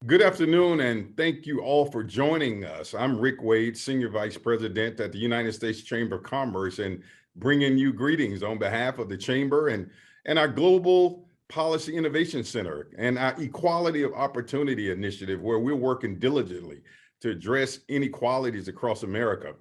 Good afternoon, and thank you all for joining us. I'm Rick Wade, Senior Vice President at the United States Chamber of Commerce, and bringing you greetings on behalf of the Chamber and our Global Policy Innovation Center and our Equality of Opportunity Initiative, where we're working diligently to address inequalities across America.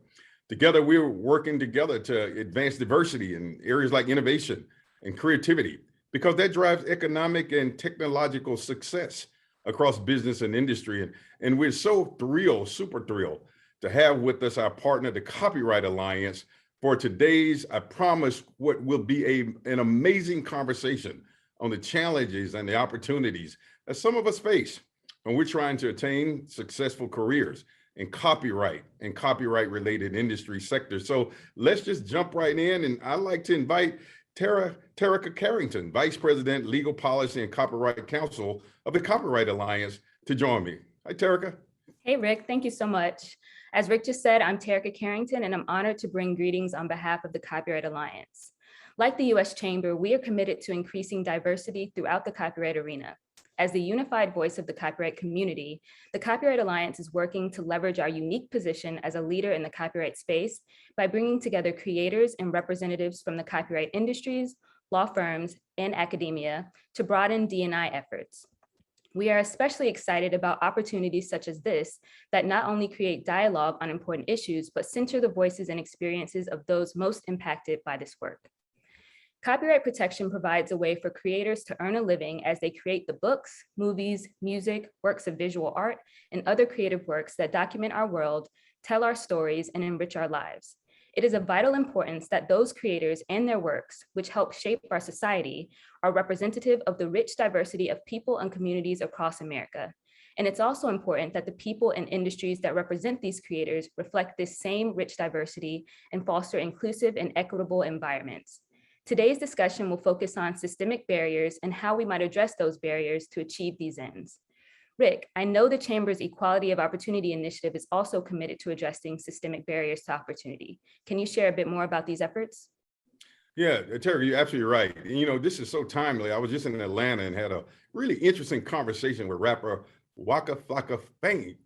Together, we're working together to advance diversity in areas like innovation and creativity, because that drives economic and technological success across business and industry. And we're so thrilled, super thrilled to have with us our partner, the Copyright Alliance, for today's, I promise, what will be an amazing conversation on the challenges and the opportunities that some of us face when we're trying to attain successful careers in copyright and copyright related industry sectors. So let's just jump right in. And I'd like to invite Tarika Carrington, Vice President, Legal Policy and Copyright Counsel of the Copyright Alliance, to join me. Hi, Tarika. Hey, Rick, thank you so much. As Rick just said, I'm Tarika Carrington, and I'm honored to bring greetings on behalf of the Copyright Alliance. Like the U.S. Chamber, we are committed to increasing diversity throughout the copyright arena. As the unified voice of the copyright community, the Copyright Alliance is working to leverage our unique position as a leader in the copyright space by bringing together creators and representatives from the copyright industries, law firms, and academia to broaden D&I efforts. We are especially excited about opportunities such as this that not only create dialogue on important issues, but center the voices and experiences of those most impacted by this work. Copyright protection provides a way for creators to earn a living as they create the books, movies, music, works of visual art, and other creative works that document our world, tell our stories, and enrich our lives. It is of vital importance that those creators and their works, which help shape our society, are representative of the rich diversity of people and communities across America. And it's also important that the people and industries that represent these creators reflect this same rich diversity and foster inclusive and equitable environments. Today's discussion will focus on systemic barriers and how we might address those barriers to achieve these ends. Rick, I know the Chamber's Equality of Opportunity Initiative is also committed to addressing systemic barriers to opportunity. Can you share a bit more about these efforts? Yeah, Terry, you're absolutely right. You know, this is so timely. I was just in Atlanta and had a really interesting conversation with rapper Waka Flocka Fame.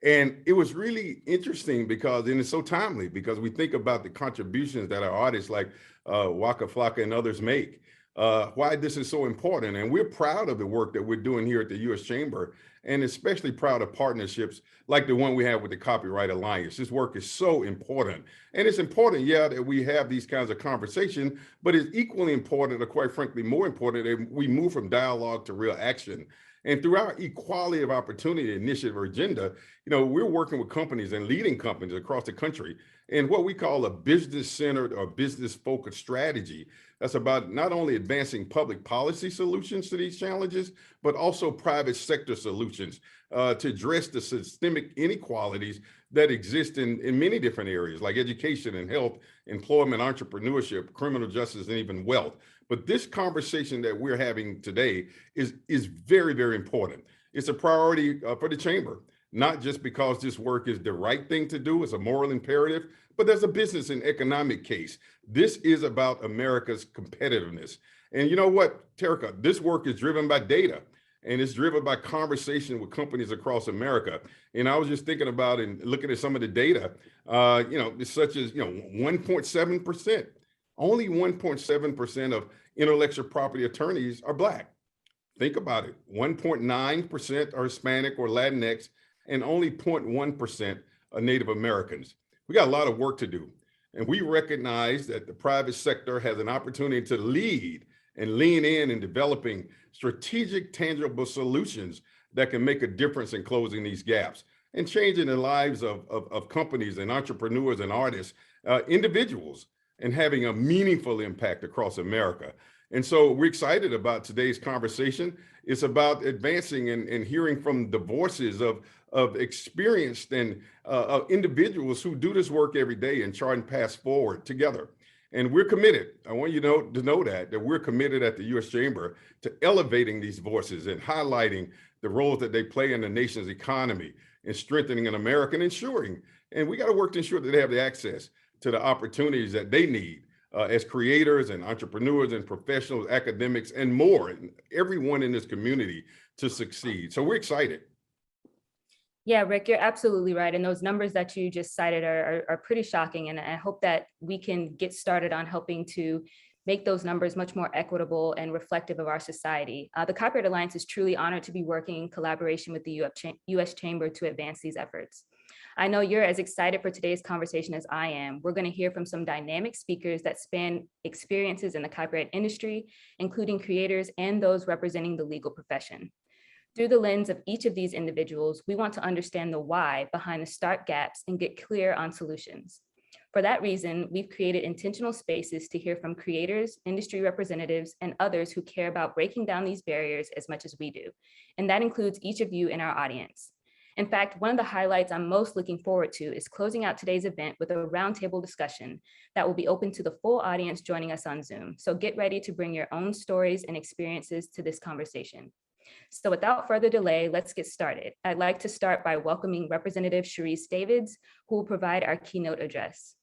And it was really interesting because, and it's so timely because we think about the contributions that our artists like Waka Flocka and others make, why this is so important. And we're proud of the work that we're doing here at the U.S. Chamber, and especially proud of partnerships like the one we have with the Copyright Alliance. This work is so important. And it's important, yeah, that we have these kinds of conversations, but it's equally important, or quite frankly, more important, that we move from dialogue to real action. And through our Equality of Opportunity Initiative or agenda, you know, we're working with companies and leading companies across the country in what we call a business-centered or business-focused strategy that's about not only advancing public policy solutions to these challenges, but also private sector solutions to address the systemic inequalities that exist in many different areas like education and health, employment, entrepreneurship, criminal justice, and even wealth. But this conversation that we're having today is very, very important. It's a priority for the Chamber, not just because this work is the right thing to do, it's a moral imperative, but there's a business and economic case. This is about America's competitiveness. And you know what, Tarika, this work is driven by data, and it's driven by conversation with companies across America. And I was just thinking about and looking at some of the data, you know, such as, you know, 1.7%, only 1.7% of intellectual property attorneys are Black. Think about it. 1.9% are Hispanic or Latinx, and only 0.1% are Native Americans. We got a lot of work to do. And we recognize that the private sector has an opportunity to lead and lean in developing strategic, tangible solutions that can make a difference in closing these gaps and changing the lives of companies and entrepreneurs and artists, individuals, and having a meaningful impact across America. And so we're excited about today's conversation. It's about advancing and hearing from the voices of experienced and individuals who do this work every day and charting paths forward together. And we're committed. I want you to know that we're committed at the U.S. Chamber to elevating these voices and highlighting the roles that they play in the nation's economy and strengthening an America and ensuring, and we got to work to ensure that they have the access to the opportunities that they need as creators and entrepreneurs and professionals, academics, and more, and everyone in this community to succeed. So we're excited. Yeah, Rick, you're absolutely right. And those numbers that you just cited are pretty shocking. And I hope that we can get started on helping to make those numbers much more equitable and reflective of our society. The Copyright Alliance is truly honored to be working in collaboration with the US Chamber to advance these efforts. I know you're as excited for today's conversation as I am. We're going to hear from some dynamic speakers that span experiences in the copyright industry, including creators and those representing the legal profession. Through the lens of each of these individuals, we want to understand the why behind the stark gaps and get clear on solutions. For that reason, we've created intentional spaces to hear from creators, industry representatives, and others who care about breaking down these barriers as much as we do. And that includes each of you in our audience. In fact, one of the highlights I'm most looking forward to is closing out today's event with a roundtable discussion that will be open to the full audience joining us on Zoom. So get ready to bring your own stories and experiences to this conversation. So without further delay, let's get started. I'd like to start by welcoming Representative Sharice Davids, who will provide our keynote address.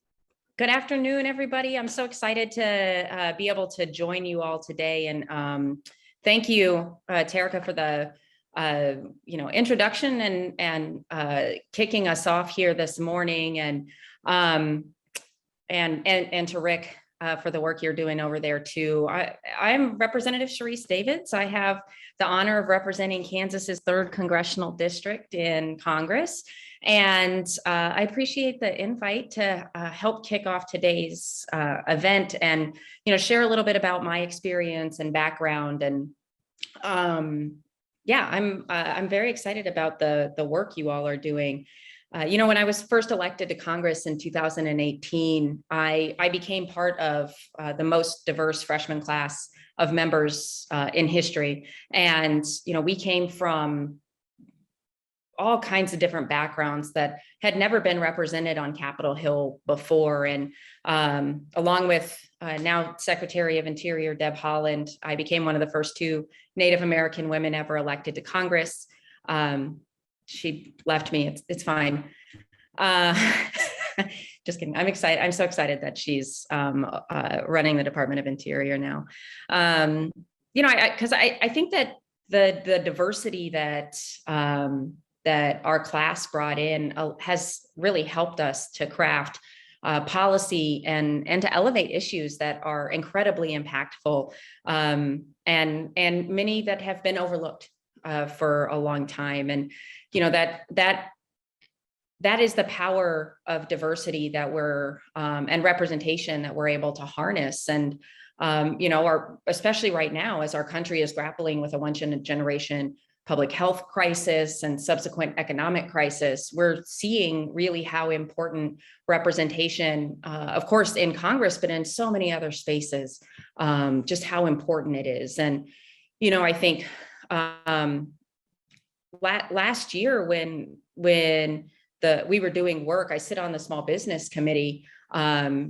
Good afternoon, everybody. I'm so excited to be able to join you all today. And thank you, Tarika, for the introduction and kicking us off here this morning, and to Rick for the work you're doing over there too. I'm Representative Sharice Davids. I have the honor of representing Kansas's 3rd Congressional District in Congress. And I appreciate the invite to help kick off today's event and, share a little bit about my experience and background. And yeah, I'm very excited about the work you all are doing. When I was first elected to Congress in 2018, I became part of the most diverse freshman class of members in history. And, we came from all kinds of different backgrounds that had never been represented on Capitol Hill before. And along with now Secretary of Interior Deb Haaland, I became one of the first 2 Native American women ever elected to Congress. She left me, it's fine. Just kidding, I'm excited. I'm so excited that she's running the Department of Interior now. Because I think that the diversity that our class brought in has really helped us to craft policy and to elevate issues that are incredibly impactful, and many that have been overlooked for a long time. And that is the power of diversity that we're and representation that we're able to harness. And especially right now, as our country is grappling with a once-in-a-generation public health crisis and subsequent economic crisis, we're seeing really how important representation, of course, in Congress, but in so many other spaces, just how important it is. And, I think last year when we were doing work, I sit on the Small Business Committee. I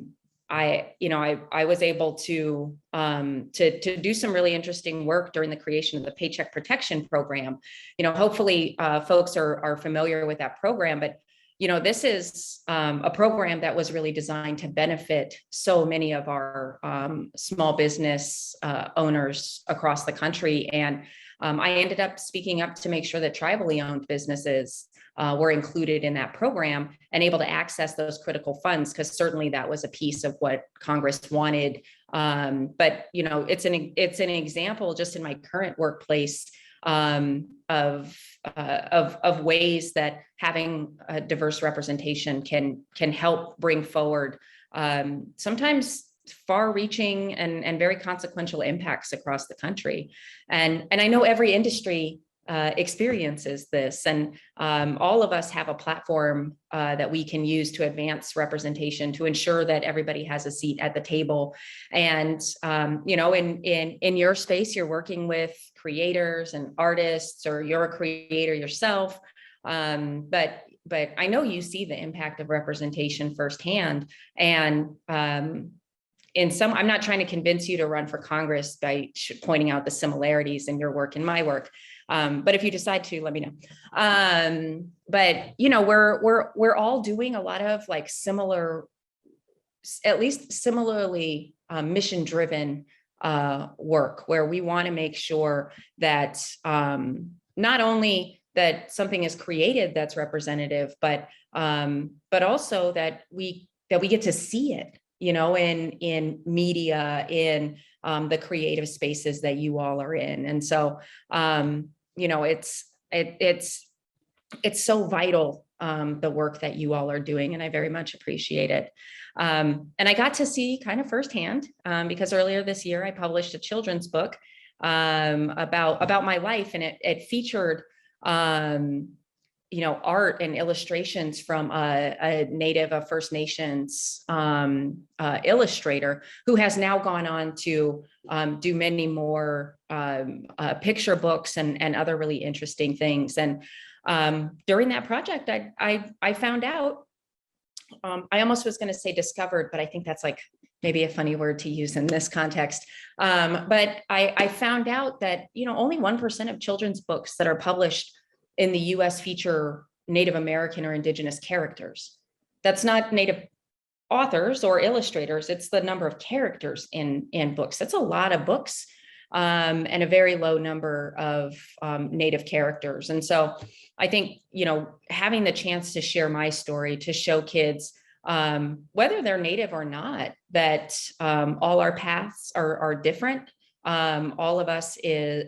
was able to do some really interesting work during the creation of the Paycheck Protection Program. Hopefully folks are familiar with that program, but this is a program that was really designed to benefit so many of our small business owners across the country. And I ended up speaking up to make sure that tribally owned businesses were included in that program and able to access those critical funds, because certainly that was a piece of what Congress wanted. But it's an example just in my current workplace of ways that having a diverse representation can help bring forward sometimes far-reaching and very consequential impacts across the country. And I know every industry experiences this, and all of us have a platform that we can use to advance representation, to ensure that everybody has a seat at the table. And in your space, you're working with creators and artists, or you're a creator yourself. But I know you see the impact of representation firsthand. And I'm not trying to convince you to run for Congress by pointing out the similarities in your work and my work. But if you decide to, let me know. But we're all doing a lot of similar, at least similarly mission-driven work, where we want to make sure that not only that something is created that's representative, but also that we get to see it, you know, in media, in the creative spaces that you all are in. And so, you know, it's so vital, the work that you all are doing, and I very much appreciate it. And I got to see kind of firsthand, because earlier this year I published a children's book about my life, and it featured you know, art and illustrations from a Native, a First Nations illustrator who has now gone on to do many more picture books and other really interesting things. And during that project, I found out, I almost was going to say discovered, but I think that's like maybe a funny word to use in this context. But I found out that, you know, only 1% of children's books that are published in the US feature Native American or Indigenous characters. That's not Native authors or illustrators, it's the number of characters in books. That's a lot of books, and a very low number of Native characters. And so I think, you know, having the chance to share my story, to show kids, whether they're Native or not, that all our paths are different. All of us is,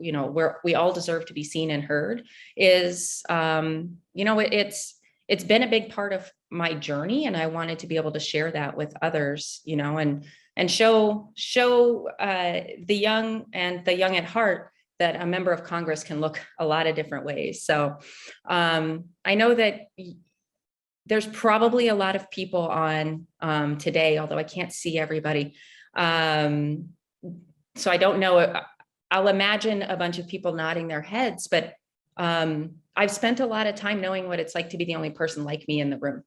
you know, we all deserve to be seen and heard, is, you know, it's been a big part of my journey, and I wanted to be able to share that with others, you know, and show the young and the young at heart that a member of Congress can look a lot of different ways. So I know that there's probably a lot of people on today, although I can't see everybody. So I don't know, I'll imagine a bunch of people nodding their heads, but I've spent a lot of time knowing what it's like to be the only person like me in the room.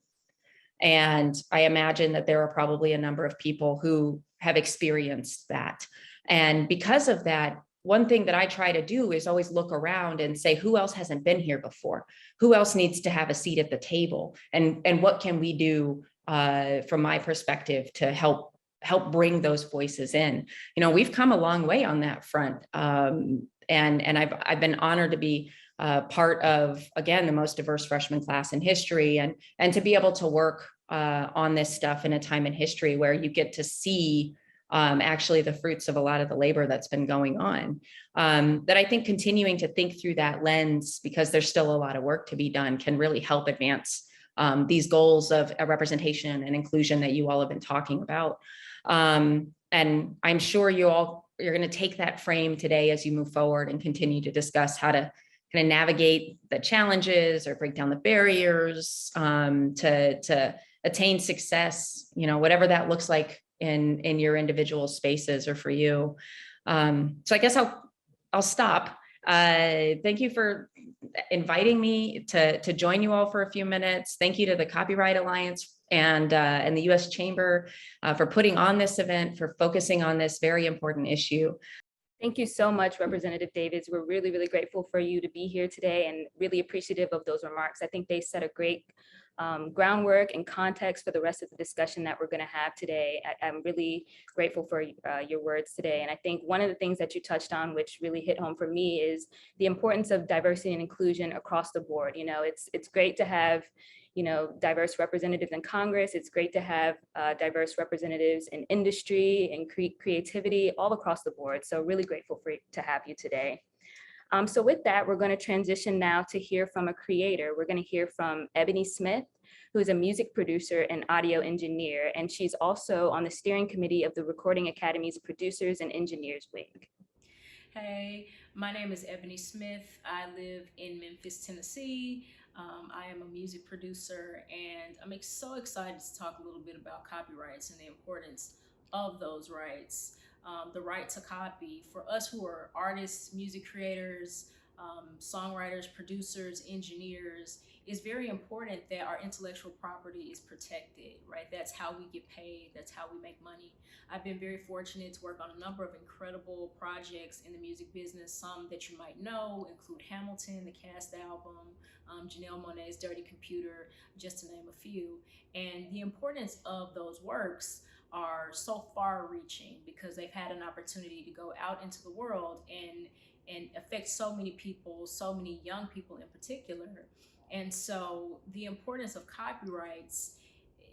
And I imagine that there are probably a number of people who have experienced that. And because of that, one thing that I try to do is always look around and say, who else hasn't been here before? Who else needs to have a seat at the table? And what can we do from my perspective to help bring those voices in? You know, we've come a long way on that front. And I've been honored to be part of, again, the most diverse freshman class in history, and to be able to work on this stuff in a time in history where you get to see actually the fruits of a lot of the labor that's been going on. That I think continuing to think through that lens, because there's still a lot of work to be done, can really help advance these goals of representation and inclusion that you all have been talking about. And I'm sure you're going to take that frame today as you move forward and continue to discuss how to kind of navigate the challenges or break down the barriers to attain success, you know, whatever that looks like in your individual spaces or for you. So I guess I'll stop. Thank you for inviting me to join you all for a few minutes. Thank you to the Copyright Alliance and the US Chamber for putting on this event, for focusing on this very important issue. Thank you so much, Representative Davids. We're really, really grateful for you to be here today and really appreciative of those remarks. I think they set a great groundwork and context for the rest of the discussion that we're going to have today. I'm really grateful for your words today. And I think one of the things that you touched on, which really hit home for me, is the importance of diversity and inclusion across the board. You know, it's great to have, you know, diverse representatives in Congress. It's great to have diverse representatives in industry and creativity all across the board. So really grateful to have you today. So with that, we're going to transition now to hear from a creator. We're going to hear from Ebony Smith, who is a music producer and audio engineer, and she's also on the steering committee of the Recording Academy's Producers and Engineers Wing. Hey, my name is Ebony Smith. I live in Memphis, Tennessee. I am a music producer, and I'm so excited to talk a little bit about copyrights and the importance of those rights. The right to copy, for us who are artists, music creators, songwriters, producers, engineers, is very important that our intellectual property is protected, right? That's how we get paid, that's how we make money. I've been very fortunate to work on a number of incredible projects in the music business. Some that you might know include Hamilton, the Cast album, Janelle Monáe's Dirty Computer, just to name a few. And the importance of those works are so far reaching because they've had an opportunity to go out into the world and and affects so many people, so many young people in particular. And so the importance of copyrights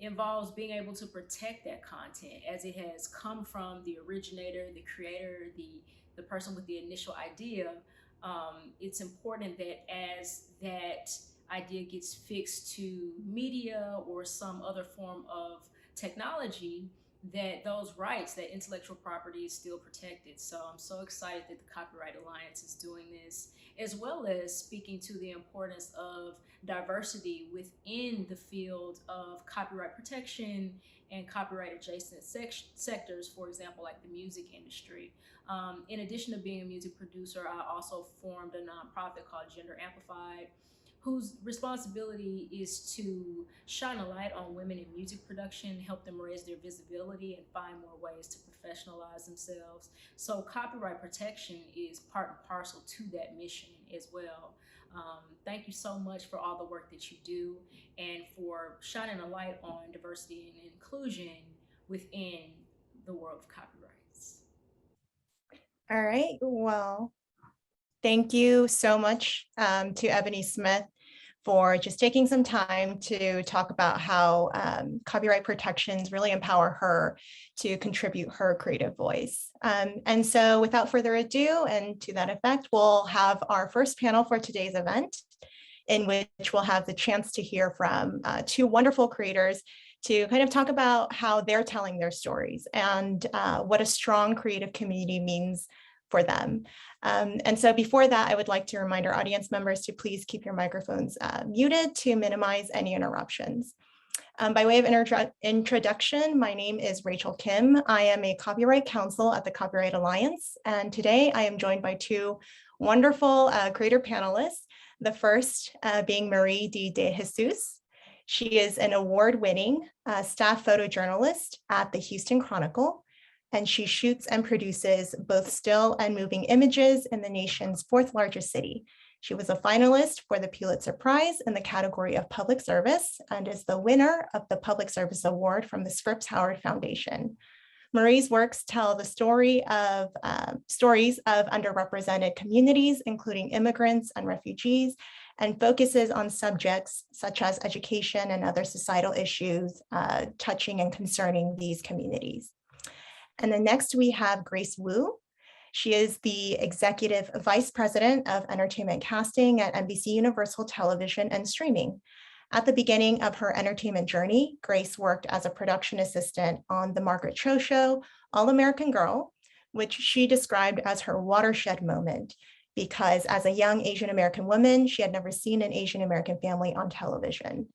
involves being able to protect that content as it has come from the originator, the creator, the person with the initial idea. It's important that as that idea gets fixed to media or some other form of technology, that those rights, that intellectual property is still protected. So I'm so excited that the Copyright Alliance is doing this, as well as speaking to the importance of diversity within the field of copyright protection and copyright adjacent sectors, for example, like the music industry. In addition to being a music producer, I also formed a nonprofit called Gender Amplified, whose responsibility is to shine a light on women in music production, help them raise their visibility, and find more ways to professionalize themselves. So copyright protection is part and parcel to that mission as well. Thank you so much for all the work that you do and for shining a light on diversity and inclusion within the world of copyrights. All right, well, thank you so much to Ebony Smith for just taking some time to talk about how copyright protections really empower her to contribute her creative voice. And so without further ado, and to that effect, we'll have our first panel for today's event, in which we'll have the chance to hear from two wonderful creators to kind of talk about how they're telling their stories and what a strong creative community means for them. And so before that, I would like to remind our audience members to please keep your microphones muted to minimize any interruptions. By way of introduction, my name is Rachel Kim. I am a copyright counsel at the Copyright Alliance, and today I am joined by two wonderful creator panelists. The first being Marie de Jesus. She is an award-winning staff photojournalist at the Houston Chronicle, and she shoots and produces both still and moving images in the nation's fourth largest city. She was a finalist for the Pulitzer Prize in the category of public service and is the winner of the Public Service Award from the Scripps Howard Foundation. Marie's works tell the stories of underrepresented communities, including immigrants and refugees, and focuses on subjects such as education and other societal issues touching and concerning these communities. And then next we have Grace Wu. She is the Executive Vice President of Entertainment Casting at NBC Universal Television and Streaming. At the beginning of her entertainment journey, Grace worked as a production assistant on the Margaret Cho show, All American Girl, which she described as her watershed moment, because as a young Asian American woman, she had never seen an Asian American family on television.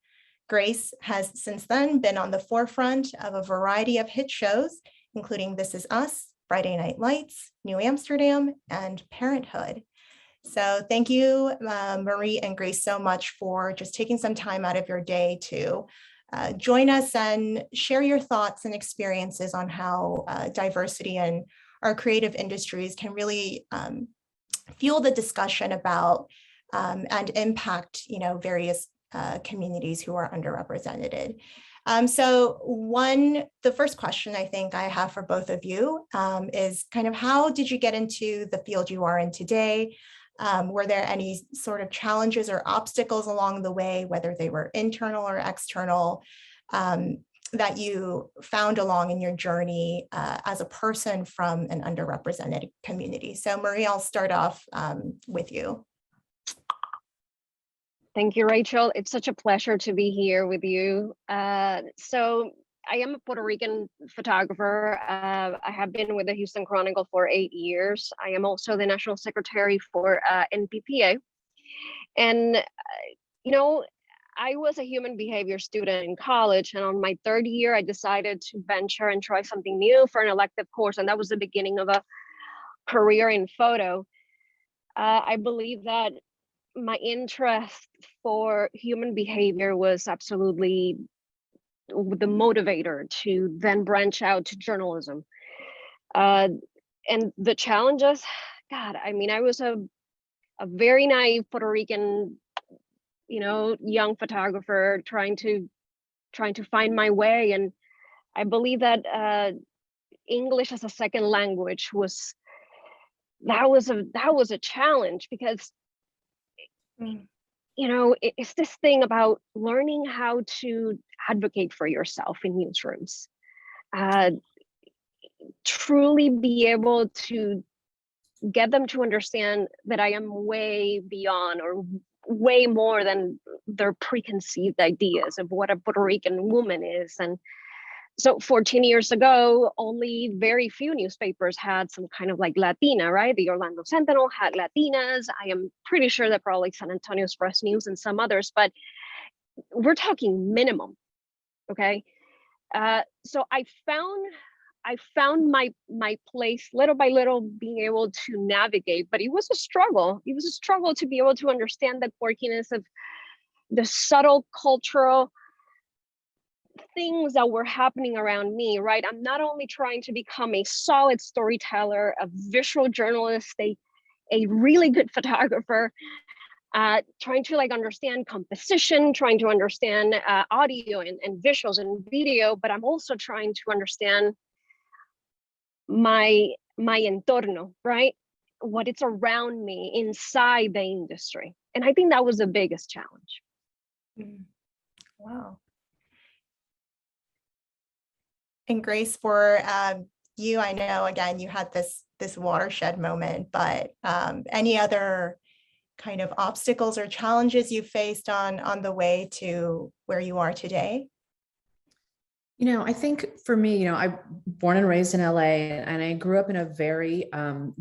Grace has since then been on the forefront of a variety of hit shows, including This Is Us, Friday Night Lights, New Amsterdam, and Parenthood. So thank you, Marie and Grace, so much for just taking some time out of your day to join us and share your thoughts and experiences on how diversity in our creative industries can really fuel the discussion about and impact, various communities who are underrepresented. So the first question I think I have for both of you is kind of how did you get into the field you are in today? Were there any sort of challenges or obstacles along the way, whether they were internal or external, that you found along in your journey as a person from an underrepresented community? So Marie, I'll start off with you. Thank you, Rachel. It's such a pleasure to be here with you. So I am a Puerto Rican photographer. I have been with the Houston Chronicle for 8 years. I am also the National Secretary for NPPA. And, I was a human behavior student in college, and on my third year, I decided to venture and try something new for an elective course, and that was the beginning of a career in photo. I believe that my interest for human behavior was absolutely the motivator to then branch out to journalism. And the challenges, God, I mean, I was a very naive Puerto Rican, young photographer trying to find my way. And I believe that English as a second language was that was a challenge because, you know, it's this thing about learning how to advocate for yourself in newsrooms, truly be able to get them to understand that I am way beyond or way more than their preconceived ideas of what a Puerto Rican woman is. And so 14 years ago, only very few newspapers had some kind of like Latina, right? The Orlando Sentinel had Latinas. I am pretty sure that probably San Antonio Express News and some others, but we're talking minimum, okay? So I found my place little by little, being able to navigate, but it was a struggle. It was a struggle to be able to understand the quirkiness of the subtle cultural things that were happening around me, right? I'm not only trying to become a solid storyteller, a visual journalist, a really good photographer, trying to like understand composition, trying to understand audio and visuals and video, but I'm also trying to understand my entorno, right? What it's around me inside the industry. And I think that was the biggest challenge. Wow. And Grace, for you, I know, again, you had this watershed moment, but any other kind of obstacles or challenges you faced on the way to where you are today? You know, I think for me, you know, I'm born and raised in LA, and I grew up in a very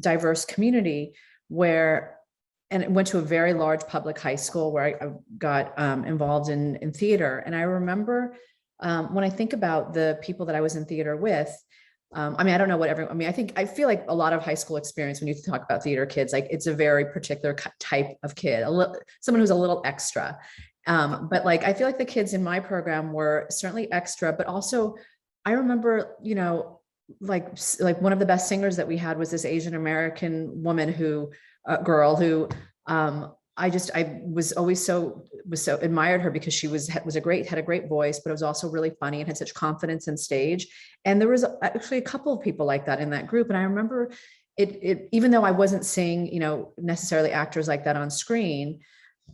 diverse community and went to a very large public high school where I got involved in theater. And I remember when I think about the people that I was in theater with, I mean, I don't know what everyone, I mean, I feel like a lot of high school experience, when you talk about theater kids, like it's a very particular type of kid, someone who's a little extra. But like, I feel like the kids in my program were certainly extra, but also I remember, you know, like one of the best singers that we had was this Asian American woman girl who, I was always so admired her because she had a great voice, but it was also really funny and had such confidence in stage. And there was actually a couple of people like that in that group. And I remember it even though I wasn't seeing, you know, necessarily actors like that on screen,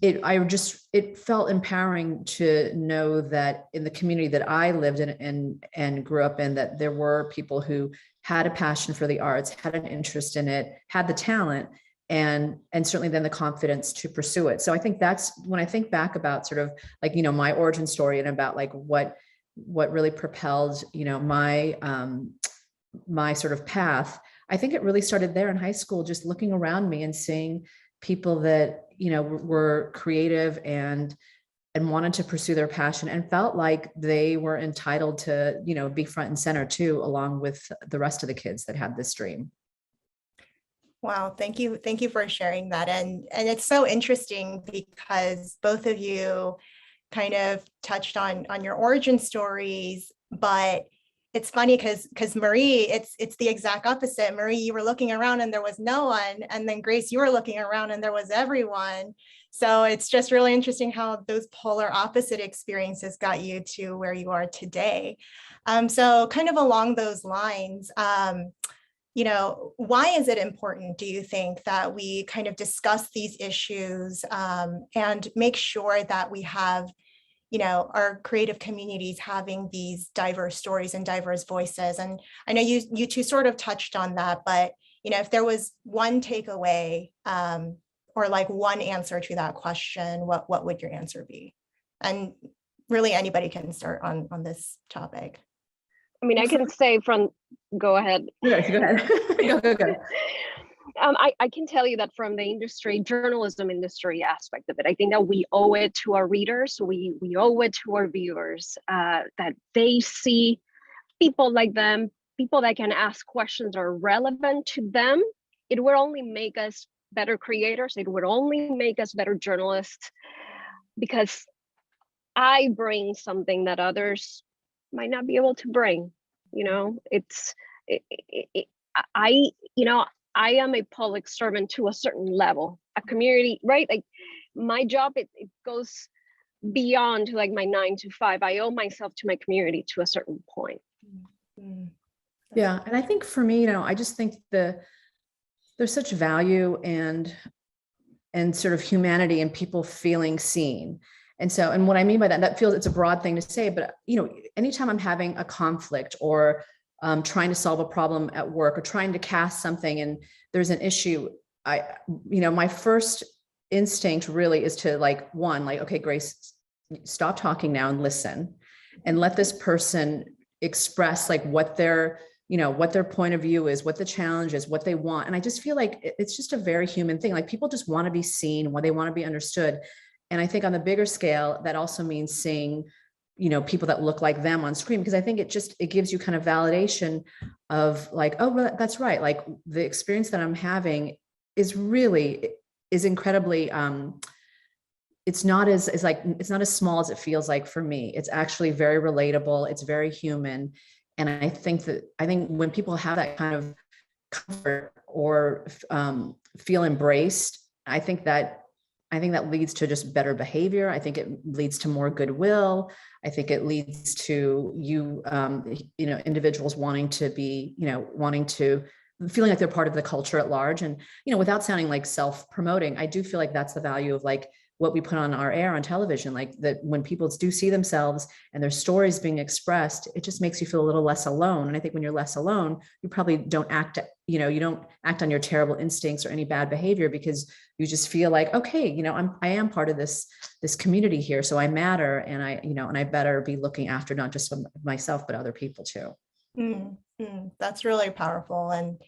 it felt empowering to know that in the community that I lived in and grew up in, that there were people who had a passion for the arts, had an interest in it, had the talent, and certainly then the confidence to pursue it. So I think that's when I think back about sort of like, you know, my origin story and about like what really propelled, you know, my sort of path. I think it really started there in high school, just looking around me and seeing people that, you know, were creative and wanted to pursue their passion and felt like they were entitled to, you know, be front and center too, along with the rest of the kids that had this dream. Wow, thank you for sharing that. And it's so interesting because both of you kind of touched on your origin stories, but it's funny because Marie, it's the exact opposite. Marie, you were looking around and there was no one, and then Grace, you were looking around and there was everyone. So it's just really interesting how those polar opposite experiences got you to where you are today. So kind of along those lines, you know, why is it important, do you think, that we kind of discuss these issues and make sure that we have, you know, our creative communities having these diverse stories and diverse voices? And I know you two sort of touched on that, but, you know, if there was one takeaway or like one answer to that question, what would your answer be? And really anybody can start on this topic. I mean, I can say go ahead. Yeah, go ahead. Go. I can tell you that from the journalism industry aspect of it, I think that we owe it to our readers, we owe it to our viewers, that they see people like them, people that can ask questions that are relevant to them. It would only make us better creators. It would only make us better journalists, because I bring something that others might not be able to bring. You know, I am a public servant to a certain level, a community, right? Like my job, it goes beyond to like my 9 to 5. I owe myself to my community to a certain point. Yeah. And I think for me, you know, I just think there's such value and sort of humanity and people feeling seen. And so, and what I mean by that, that feels, it's a broad thing to say, but anytime I'm having a conflict or trying to solve a problem at work or trying to cast something and there's an issue, my first instinct really is to okay, Grace, stop talking now and listen and let this person express what their point of view is, what the challenge is, what they want. And I just feel like it's just a very human thing. People just want to be seen, they want to be understood. And I think on the bigger scale, that also means seeing, people that look like them on screen, because I think it gives you kind of validation of oh, well, that's right. The experience that I'm having is incredibly, it's not as small as it feels like for me. It's actually very relatable. It's very human. And I think when people have that kind of comfort or feel embraced, I think that leads to just better behavior. I think it leads to more goodwill. I think it leads to individuals wanting to feeling like they're part of the culture at large. And, without sounding self-promoting, I do feel like that's the value of what we put on our air on television, that when people do see themselves and their stories being expressed, it just makes you feel a little less alone. And I think when you're less alone, you probably don't act, you don't act on your terrible instincts or any bad behavior, because you just feel okay, I am part of this community here. So I matter. And I better be looking after not just myself, but other people too. That's really powerful. And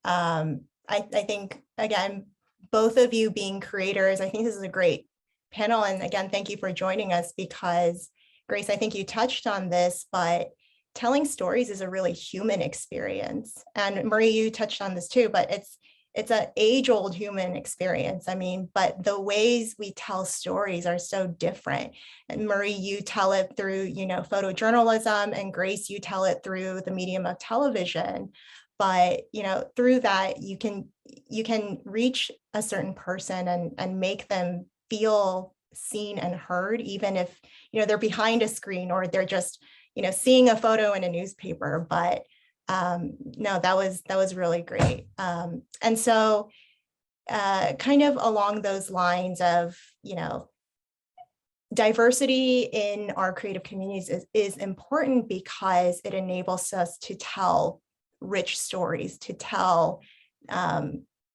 I think, again, both of you being creators, I think this is a great panel. And again, thank you for joining us, because Grace, I think you touched on this, but telling stories is a really human experience. And Marie, you touched on this too, but it's an age-old human experience. I mean, but the ways we tell stories are so different. And Marie, you tell it through, photojournalism, and Grace, you tell it through the medium of television. But, through that, you can reach a certain person and make them feel seen and heard, even if, they're behind a screen or they're just, seeing a photo in a newspaper. But no, that was really great. And so kind of along those lines of, diversity in our creative communities is important, because it enables us to tell rich stories, to tell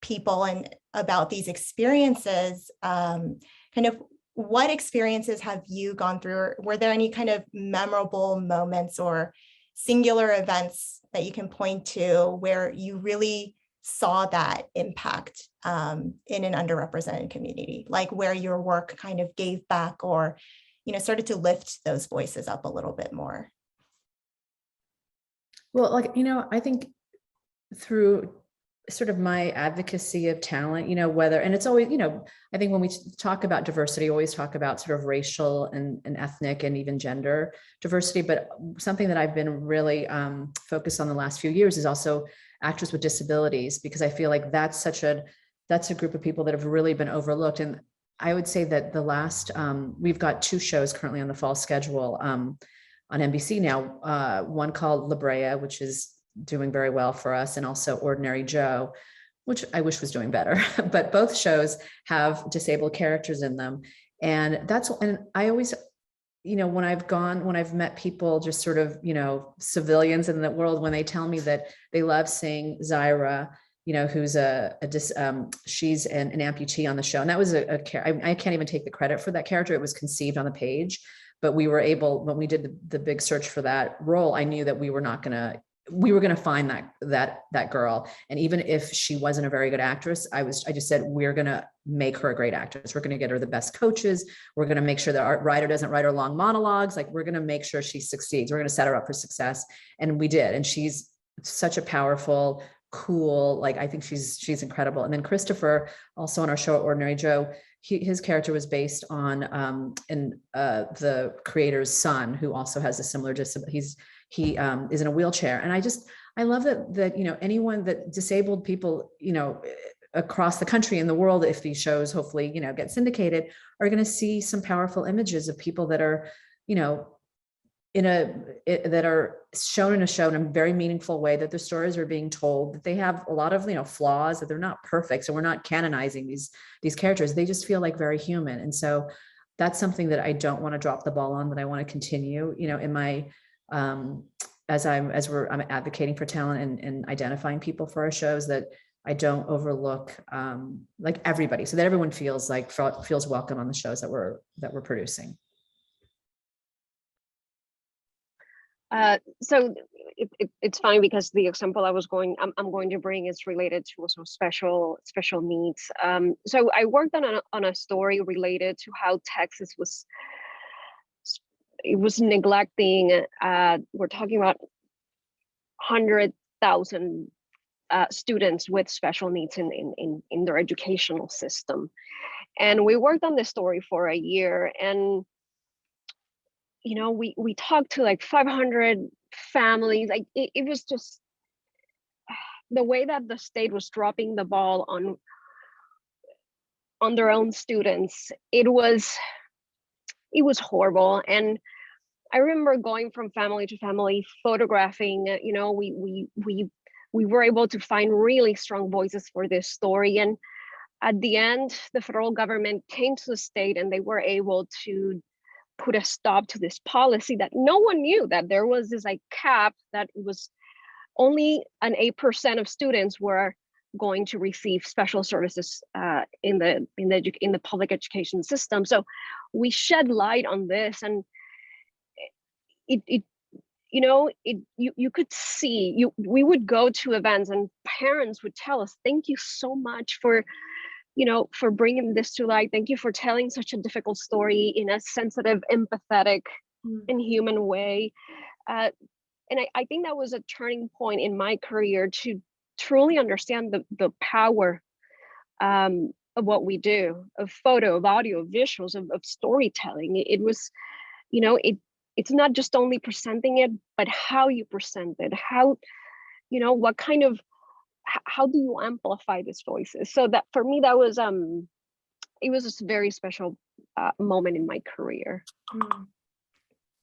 people and about these experiences. Kind of what experiences have you gone through? Or were there any kind of memorable moments or singular events that you can point to where you really saw that impact in an underrepresented community, where your work kind of gave back or, started to lift those voices up a little bit more? Well, I think through sort of my advocacy of talent, whether, and it's always, I think when we talk about diversity, always talk about sort of racial and ethnic and even gender diversity. But something that I've been really focused on the last few years is also actors with disabilities, because I feel like that's a group of people that have really been overlooked. And I would say that the last, we've got 2 shows currently on the fall schedule on NBC now, one called La Brea, which is doing very well for us, and also Ordinary Joe, which I wish was doing better. But both shows have disabled characters in them. And I always, when I've met people, just sort of, civilians in the world, when they tell me that they love seeing Zaira, who's she's an amputee on the show. And that was I can't even take the credit for that character. It was conceived on the page, but we were able, when we did the big search for that role, I knew that we were going to find that girl. And even if she wasn't a very good actress, I just said, we're going to make her a great actress. We're going to get her the best coaches. We're going to make sure that our writer doesn't write her long monologues. We're going to make sure she succeeds. We're going to set her up for success. And we did. And she's such a powerful, cool, I think she's incredible. And then Christopher, also on our show, Ordinary Joe, his character was based on the creator's son, who also has a similar disability. He is in a wheelchair. And I love that anyone, that disabled people, across the country and the world, if these shows hopefully, get syndicated, are going to see some powerful images of people that are, that are shown in a show in a very meaningful way, that the stories are being told, that they have a lot of, flaws, that they're not perfect. So we're not canonizing these characters. They just feel like very human. And so that's something that I don't want to drop the ball on, that I want to continue, in my, as I'm advocating for talent and identifying people for our shows, that I don't overlook like everybody, so that everyone feels welcome on the shows that we're producing. So it's fine, because the example I'm going to bring is related to also special needs. So I worked on a story related to how Texas was neglecting. We're talking about 100,000 students with special needs in their educational system, and we worked on this story for a year. And we talked to like 500 families. Like it was just the way that the state was dropping the ball on their own students. It was horrible. And I remember going from family to family, photographing. We were able to find really strong voices for this story. And at the end, the federal government came to the state, and they were able to put a stop to this policy that no one knew, that there was this like cap that was only an 8% of students were going to receive special services in the public education system. So we shed light on this, and you could see, we would go to events and parents would tell us, thank you so much for bringing this to light. Thank you for telling such a difficult story in a sensitive, empathetic, and human way. And I think that was a turning point in my career to truly understand the power of what we do, of photo, of audio, of visuals, of storytelling. It was, it's not just only presenting it, but how you present it, how, what kind of, how do you amplify these voices? So that for me, that was it was a very special moment in my career.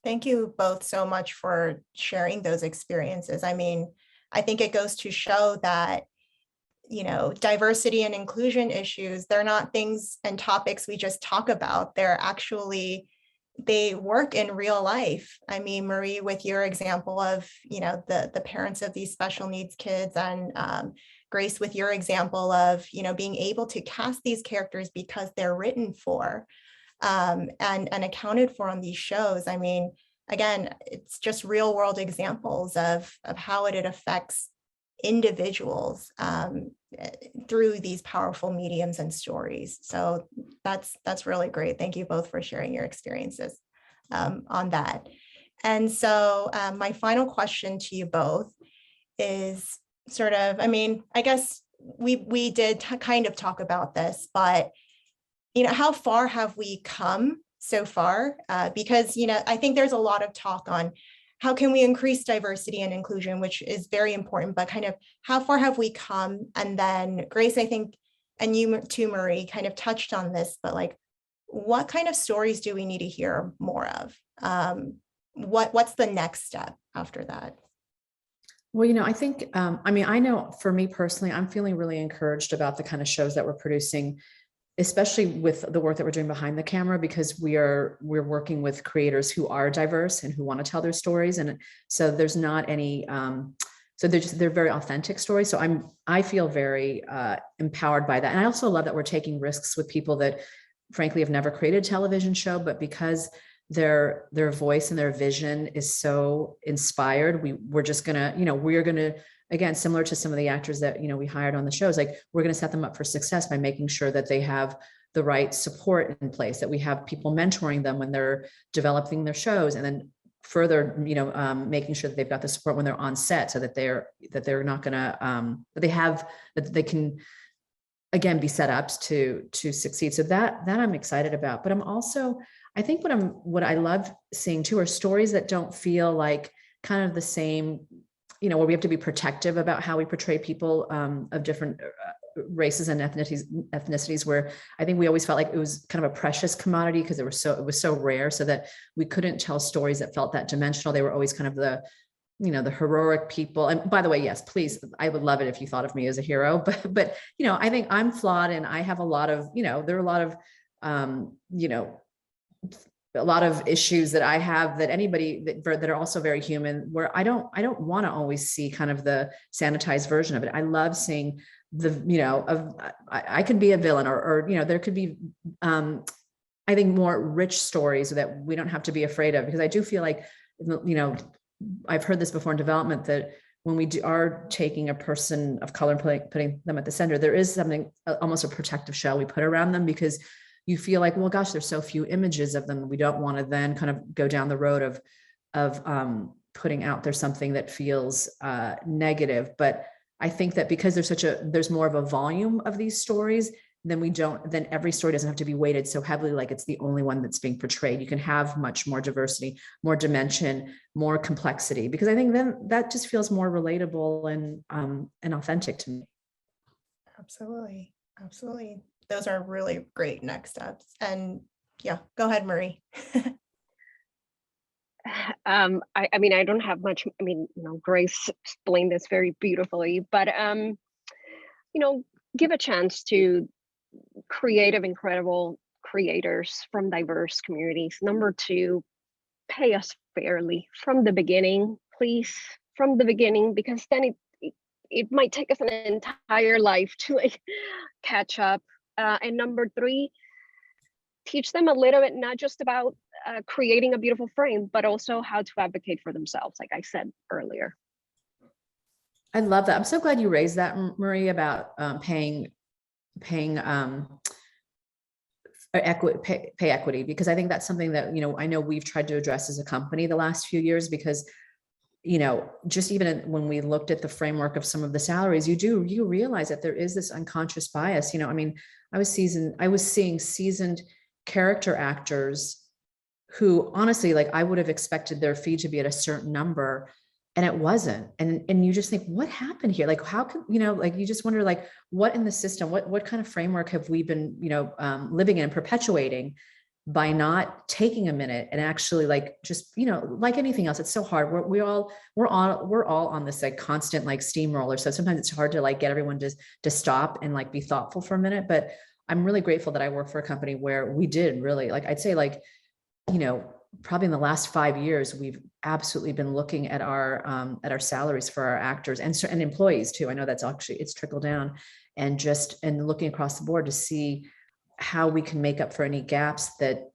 Thank you both so much for sharing those experiences. I mean, I think it goes to show that, diversity and inclusion issues, they're not things and topics we just talk about. They're actually, they work in real life. I mean, Marie, with your example of, the parents of these special needs kids, and Grace, with your example of, being able to cast these characters because they're written for and accounted for on these shows. I mean, again, it's just real world examples of how it affects individuals through these powerful mediums and stories. So that's really great. Thank you both for sharing your experiences on that. And so my final question to you both is sort of, I mean, I guess we did kind of talk about this, but how far have we come so far? Because I think there's a lot of talk on how can we increase diversity and inclusion, which is very important, but kind of how far have we come? And then Grace, I think, and you too, Marie, kind of touched on this, but like, what kind of stories do we need to hear more of? What's the next step after that? Well, I think, I know for me personally, I'm feeling really encouraged about the kind of shows that we're producing, especially with the work that we're doing behind the camera, because we're working with creators who are diverse and who want to tell their stories. And so there's not any, so they're very authentic stories. So I feel very empowered by that. And I also love that we're taking risks with people that frankly have never created a television show, but because their voice and their vision is so inspired, we're just gonna, we're gonna, again, similar to some of the actors that, we hired on the shows, like we're going to set them up for success by making sure that they have the right support in place, that we have people mentoring them when they're developing their shows, and then further, making sure that they've got the support when they're on set, so that they're not going to, that they can, again, be set up to succeed. So that I'm excited about. But I'm also, I think what I love seeing too are stories that don't feel like kind of the same, where we have to be protective about how we portray people of different races and ethnicities, where I think we always felt like it was kind of a precious commodity because it was so rare, so that we couldn't tell stories that felt that dimensional. They were always kind of the heroic people. And by the way, yes, please, I would love it if you thought of me as a hero, but I think I'm flawed, and I have a lot of, there are a lot of, a lot of issues that I have that anybody that are also very human, where I don't want to always see kind of the sanitized version of it. I love seeing I could be a villain, or there could be, I think, more rich stories that we don't have to be afraid of, because I do feel like, I've heard this before in development, that when we are taking a person of color and putting them at the center, there is something, almost a protective shell we put around them, because you feel like, well, gosh, there's so few images of them. We don't want to then kind of go down the road of putting out there something that feels negative. But I think that because there's more of a volume of these stories, then every story doesn't have to be weighted so heavily like it's the only one that's being portrayed. You can have much more diversity, more dimension, more complexity, because I think then that just feels more relatable and authentic to me. Absolutely. Absolutely. Those are really great next steps. And yeah, go ahead, Marie. I mean, I don't have much. I mean, Grace explained this very beautifully, but give a chance to creative, incredible creators from diverse communities. Number two, pay us fairly from the beginning, please, from the beginning, because then it might take us an entire life to catch up. And number three, teach them a little bit, not just about creating a beautiful frame, but also how to advocate for themselves, like I said earlier. I love that. I'm so glad you raised that, Marie, about paying pay equity, because I think that's something that, I know we've tried to address as a company the last few years, because, just even when we looked at the framework of some of the salaries, you realize that there is this unconscious bias. I mean, I was seeing seasoned character actors who, honestly, like, I would have expected their fee to be at a certain number, and it wasn't. And you just think, what happened here? Like, how could, like, you just wonder, like, what in the system, what kind of framework have we been, living in and perpetuating by not taking a minute and actually, like, just, like anything else, it's so hard. We're all on this, like, constant, like, steamroller. So sometimes it's hard to, like, get everyone to stop and, like, be thoughtful for a minute. But I'm really grateful that I work for a company where we did really, like, I'd say, like, probably in the last 5 years, we've absolutely been looking at our salaries for our actors and employees too. I know that's actually, it's trickled down, and looking across the board to see how we can make up for any gaps that,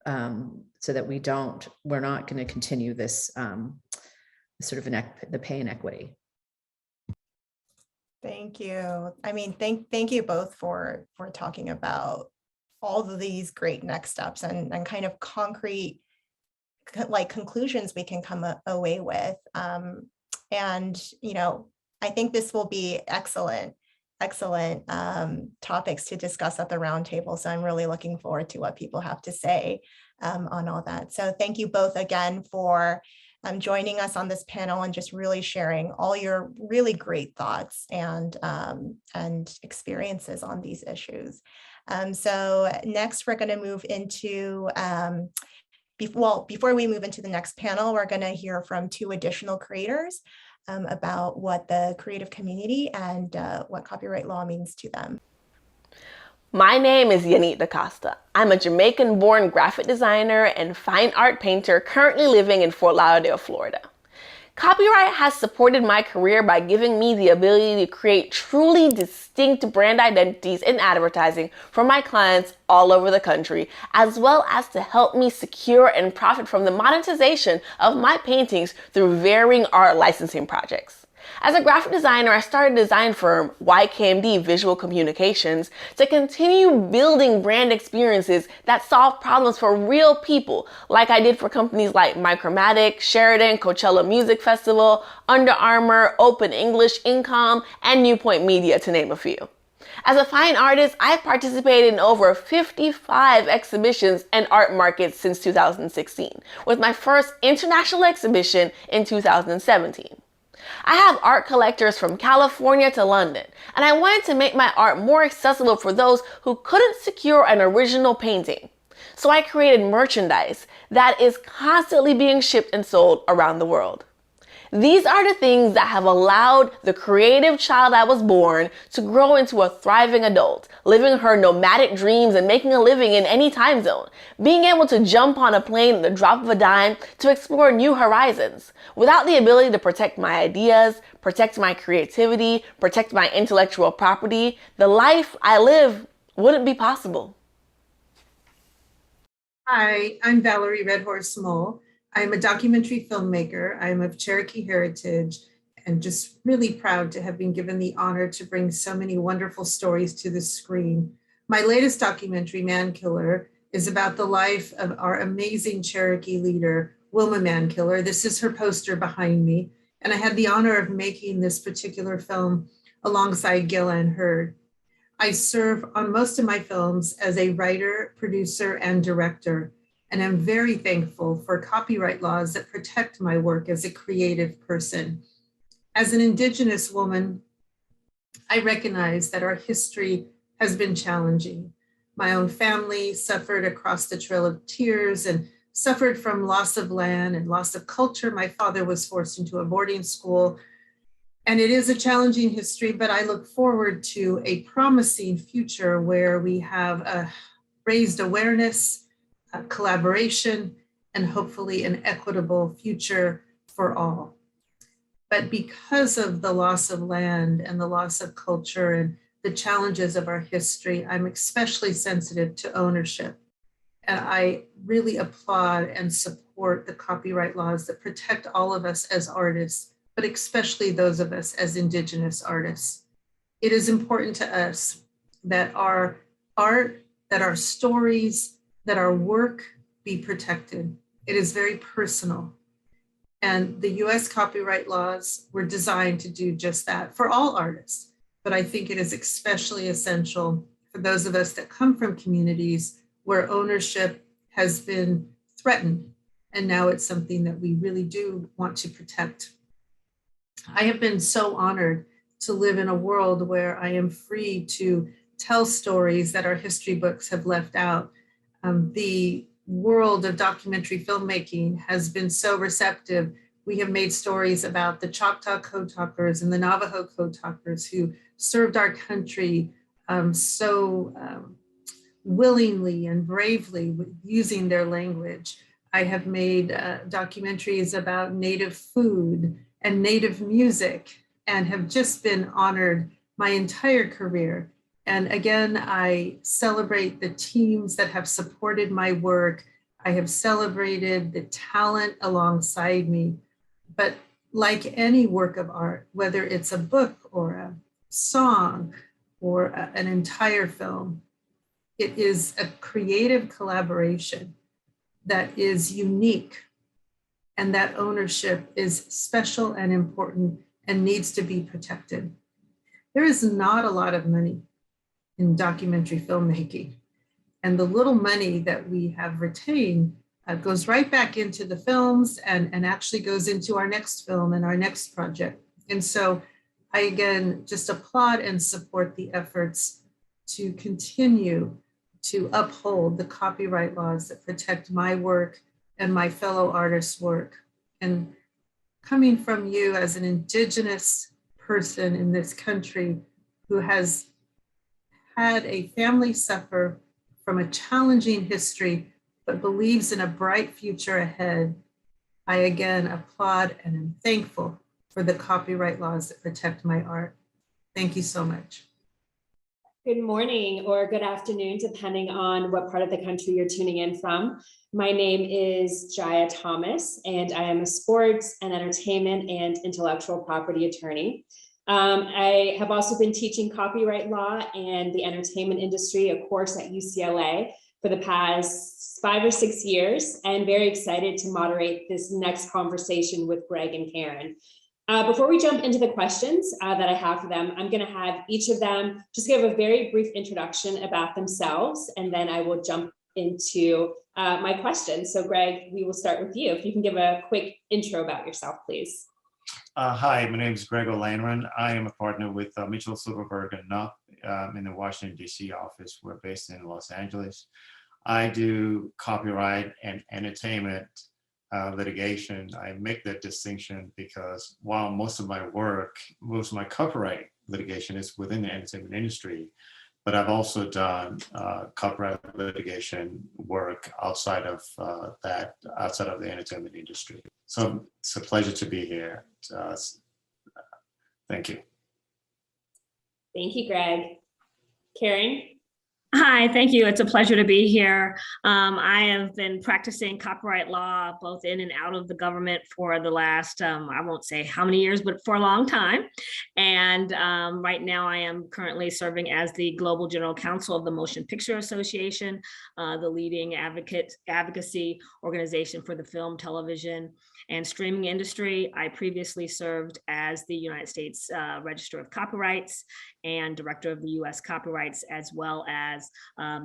so that we're not going to continue this sort of the pay inequity. Thank you. I mean, thank you both for talking about all of these great next steps and kind of concrete, like, conclusions we can come away with. And, I think this will be excellent topics to discuss at the roundtable. So I'm really looking forward to what people have to say on all that. So thank you both again for joining us on this panel and just really sharing all your really great thoughts and experiences on these issues. So next, we're going to move into, before we move into the next panel, we're going to hear from two additional creators about what the creative community and what copyright law means to them. My name is Yanit DaCosta. I'm a Jamaican-born graphic designer and fine art painter currently living in Fort Lauderdale, Florida. Copyright has supported my career by giving me the ability to create truly distinct brand identities in advertising for my clients all over the country, as well as to help me secure and profit from the monetization of my paintings through varying art licensing projects. As a graphic designer, I started a design firm, YKMD Visual Communications, to continue building brand experiences that solve problems for real people, like I did for companies like Micromatic, Sheridan, Coachella Music Festival, Under Armour, Open English, Incom, and New Point Media, to name a few. As a fine artist, I've participated in over 55 exhibitions and art markets since 2016, with my first international exhibition in 2017. I have art collectors from California to London, and I wanted to make my art more accessible for those who couldn't secure an original painting. So I created merchandise that is constantly being shipped and sold around the world. These are the things that have allowed the creative child I was born to grow into a thriving adult, living her nomadic dreams and making a living in any time zone, being able to jump on a plane at the drop of a dime to explore new horizons. Without the ability to protect my ideas, protect my creativity, protect my intellectual property, the life I live wouldn't be possible. Hi, I'm Valerie Redhorse Mole. I'm a documentary filmmaker. I am of Cherokee heritage and just really proud to have been given the honor to bring so many wonderful stories to the screen. My latest documentary, Man Killer, is about the life of our amazing Cherokee leader, Wilma Mankiller. This is her poster behind me. And I had the honor of making this particular film alongside Gillian Hurd. I serve on most of my films as a writer, producer, and director, and I'm very thankful for copyright laws that protect my work as a creative person. As an Indigenous woman, I recognize that our history has been challenging. My own family suffered across the Trail of Tears and suffered from loss of land and loss of culture. My father was forced into a boarding school. And it is a challenging history, but I look forward to a promising future where we have a raised awareness, a collaboration, and hopefully an equitable future for all. But because of the loss of land and the loss of culture and the challenges of our history, I'm especially sensitive to ownership. And I really applaud and support the copyright laws that protect all of us as artists, but especially those of us as Indigenous artists. It is important to us that our art, that our stories, that our work be protected. It is very personal. And the US copyright laws were designed to do just that for all artists. But I think it is especially essential for those of us that come from communities where ownership has been threatened. And now it's something that we really do want to protect. I have been so honored to live in a world where I am free to tell stories that our history books have left out. The world of documentary filmmaking has been so receptive. We have made stories about the Choctaw Code Talkers and the Navajo Code Talkers who served our country so willingly and bravely using their language. I have made documentaries about Native food and Native music and have just been honored my entire career. And again, I celebrate the teams that have supported my work. I have celebrated the talent alongside me. But like any work of art, whether it's a book or a song or an entire film, it is a creative collaboration that is unique, and that ownership is special and important and needs to be protected. There is not a lot of money in documentary filmmaking, and the little money that we have retained goes right back into the films and actually goes into our next film and our next project. And so I, again, just applaud and support the efforts to continue to uphold the copyright laws that protect my work and my fellow artists' work. And coming from you as an Indigenous person in this country who has had a family suffer from a challenging history, but believes in a bright future ahead, I again applaud and am thankful for the copyright laws that protect my art. Thank you so much. Good morning or good afternoon, depending on what part of the country you're tuning in from. My name is Jaya Thomas, and I am a sports and entertainment and intellectual property attorney. I have also been teaching copyright law and the entertainment industry, a course at UCLA for the past 5 or 6 years, and very excited to moderate this next conversation with Greg and Karen. Before we jump into the questions that I have for them, I'm going to have each of them just give a very brief introduction about themselves, and then I will jump into my questions. So Greg, we will start with you. If you can give a quick intro about yourself, please. Hi, my name is Greg O'Lanran. I am a partner with Mitchell Silverberg and Knupp in the Washington, D.C. office. We're based in Los Angeles. I do copyright and entertainment litigation. I make that distinction because while most of my copyright litigation is within the entertainment industry, but I've also done copyright litigation work outside of outside of the entertainment industry. So it's a pleasure to be here. Thank you. Thank you, Greg. Karen? Hi, thank you. It's a pleasure to be here. I have been practicing copyright law both in and out of the government for the last, I won't say how many years, but for a long time. And right now I am currently serving as the Global General Counsel of the Motion Picture Association, the leading advocacy organization for the film, television, and streaming industry. I previously served as the United States Register of Copyrights and Director of the U.S. Copyrights, as well as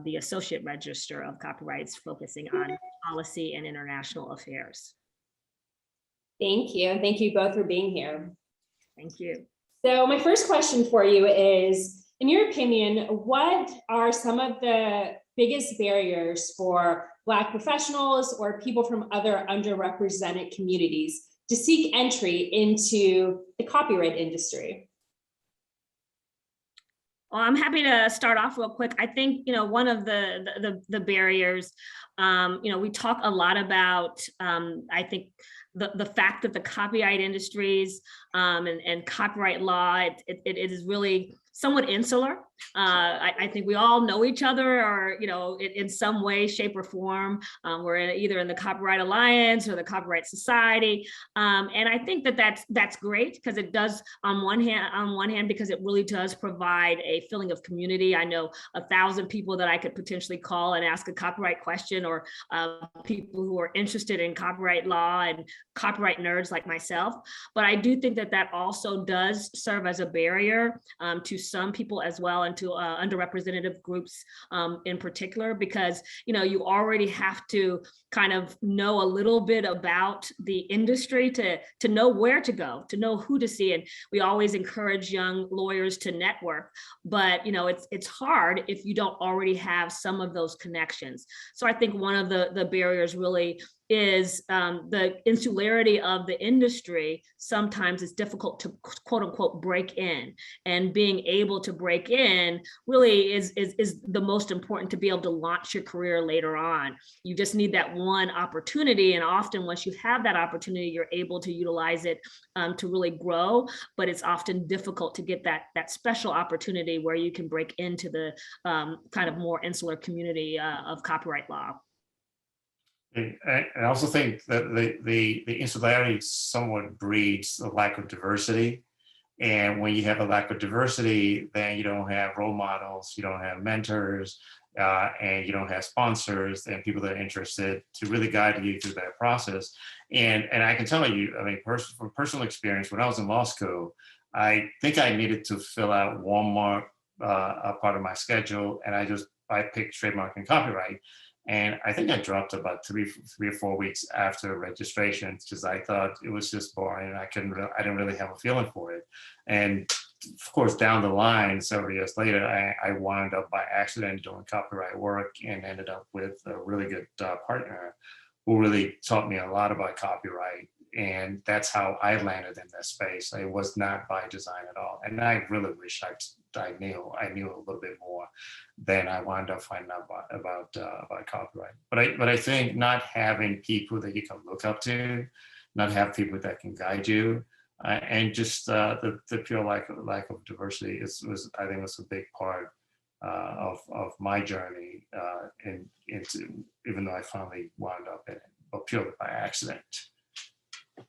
the Associate Register of Copyrights, focusing on policy and international affairs. Thank you. Thank you both for being here. Thank you. So my first question for you is, in your opinion, what are some of the biggest barriers for Black professionals or people from other underrepresented communities to seek entry into the copyright industry? Well, I'm happy to start off real quick. I think, one of the barriers, we talk a lot about, I think, the fact that the copyright industries and copyright law, it is really somewhat insular. I think we all know each other, or in some way, shape, or form. We're either in the Copyright Alliance or the Copyright Society, and I think that's great, because it does, on one hand, because it really does provide a feeling of community. I know 1,000 people that I could potentially call and ask a copyright question, or people who are interested in copyright law and copyright nerds like myself. But I do think that also does serve as a barrier to some people as well, and to underrepresented groups in particular, because you already have to kind of know a little bit about the industry to know where to go, to know who to see. And we always encourage young lawyers to network, but it's hard if you don't already have some of those connections. So I think one of the barriers really is the insularity of the industry. Sometimes it's difficult to quote unquote break in, and being able to break in really is the most important to be able to launch your career later on. You just need that one opportunity, and often once you have that opportunity, you're able to utilize it to really grow. But it's often difficult to get that special opportunity where you can break into the kind of more insular community of copyright law. I also think that the insularity somewhat breeds a lack of diversity. And when you have a lack of diversity, then you don't have role models, you don't have mentors, and you don't have sponsors and people that are interested to really guide you through that process. And I can tell you, from personal experience, when I was in law school, I think I needed to fill out one more part of my schedule, and I picked trademark and copyright. And I think I dropped about three or 4 weeks after registration, because I thought it was just boring. I didn't really have a feeling for it. And of course, down the line, several years later, I wound up by accident doing copyright work and ended up with a really good partner who really taught me a lot about copyright. And that's how I landed in that space. It was not by design at all. And I really wish I knew a little bit more than I wound up finding out about copyright. But I think not having people that you can look up to, not have people that can guide you, and just the pure lack of diversity was a big part of my journey into, even though I finally wound up in it, but purely by accident.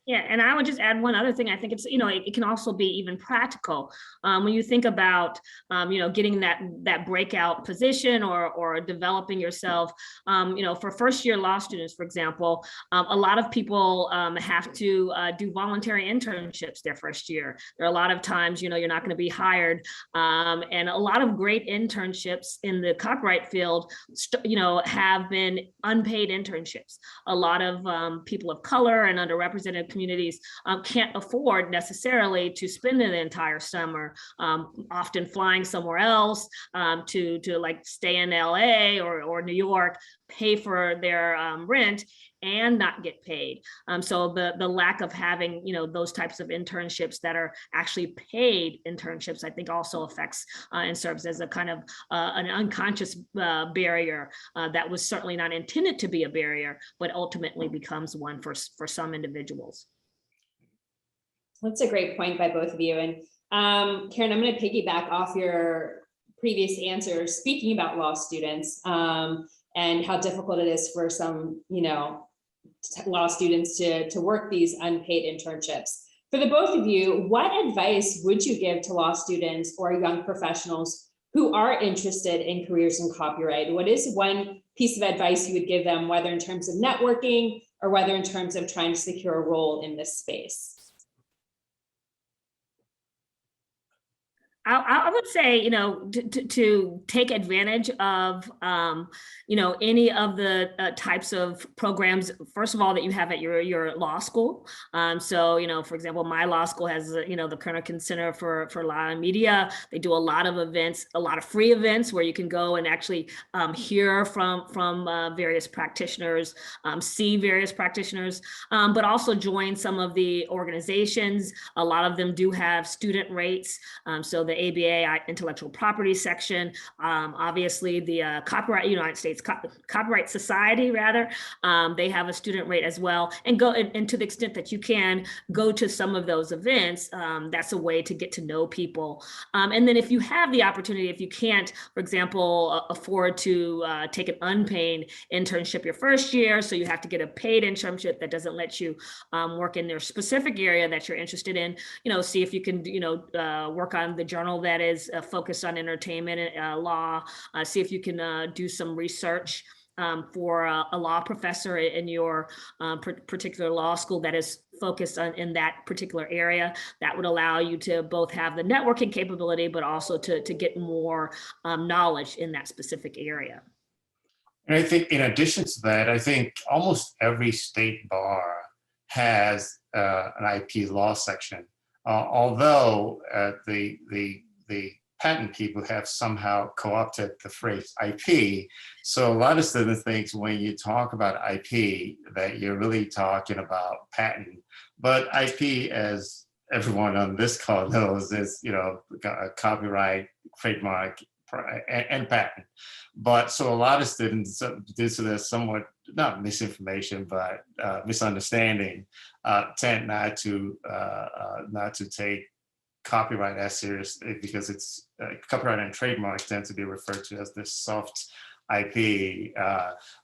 Yeah, and I would just add one other thing. I think it's, it can also be even practical. When you think about, getting that breakout position or developing yourself, for first year law students, for example, a lot of people have to do voluntary internships their first year. There are a lot of times, you're not going to be hired. And a lot of great internships in the copyright field, have been unpaid internships. A lot of people of color and underrepresented communities can't afford necessarily to spend the entire summer, often flying somewhere else to like stay in LA or New York, pay for their rent and not get paid. So the lack of having, you know, those types of internships that are actually paid internships, I think also affects and serves as a kind of an unconscious barrier that was certainly not intended to be a barrier, but ultimately becomes one for some individuals. That's a great point by both of you. And Karen, I'm going to piggyback off your previous answer, speaking about law students and how difficult it is for some, you know, law students to work these unpaid internships. For the both of you, what advice would you give to law students or young professionals who are interested in careers in copyright? What is one piece of advice you would give them, whether in terms of networking or whether in terms of trying to secure a role in this space? I would say, you know, to take advantage of, you know, any of the types of programs, first of all, that you have at your law school. So, you know, for example, my law school has, you know, the Carrington Center for Law and Media. They do a lot of events, a lot of free events where you can go and actually hear from various practitioners, see various practitioners, but also join some of the organizations. A lot of them do have student rates. So the ABA intellectual property section, obviously the copyright United States Copyright Society, rather, they have a student rate as well. And go and to the extent that you can go to some of those events, that's a way to get to know people. And then if you have the opportunity, if you can't, for example, afford to take an unpaid internship your first year, so you have to get a paid internship that doesn't let you work in their specific area that you're interested in, you know, see if you can, you know, work on the journal that is focused on entertainment law, see if you can do some research for a law professor in your particular law school that is focused on in that particular area. That would allow you to both have the networking capability, but also to get more knowledge in that specific area. And I think in addition to that, I think almost every state bar has an IP law section. Although the patent people have somehow co-opted the phrase IP, so a lot of students think when you talk about IP that you're really talking about patent. But IP, as everyone on this call knows, is, you know, copyright, trademark, and patent. But so a lot of students, due to this somewhat not misinformation but misunderstanding, tend not to take copyright as seriously, because it's copyright and trademarks tend to be referred to as this soft IP.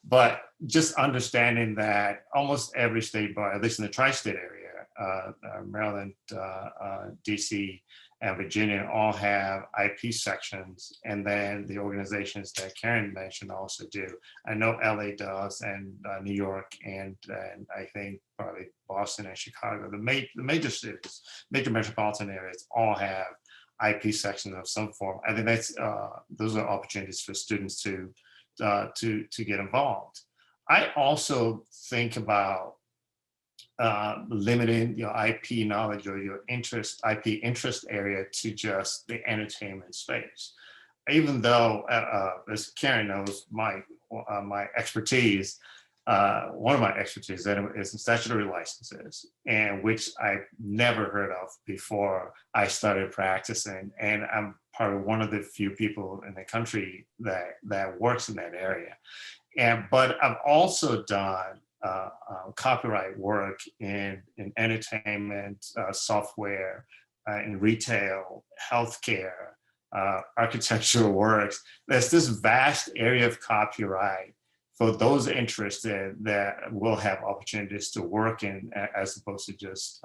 But just understanding that almost every state bar, at least in the tri-state area, Maryland, DC, and Virginia, all have IP sections, and then the organizations that Karen mentioned also do. I know LA does, and New York, and I think probably Boston and Chicago. The major cities, major metropolitan areas, all have IP sections of some form. I think that's those are opportunities for students to get involved. I also think about limiting your IP knowledge or your IP interest area to just the entertainment space. Even though, as Karen knows, my expertise, one of my expertise is in statutory licenses, and which I never heard of before I started practicing. And I'm probably one of the few people in the country that works in that area. But I've also done copyright work in entertainment, software, in retail, healthcare, architectural works. There's this vast area of copyright for those interested that will have opportunities to work in, as opposed to just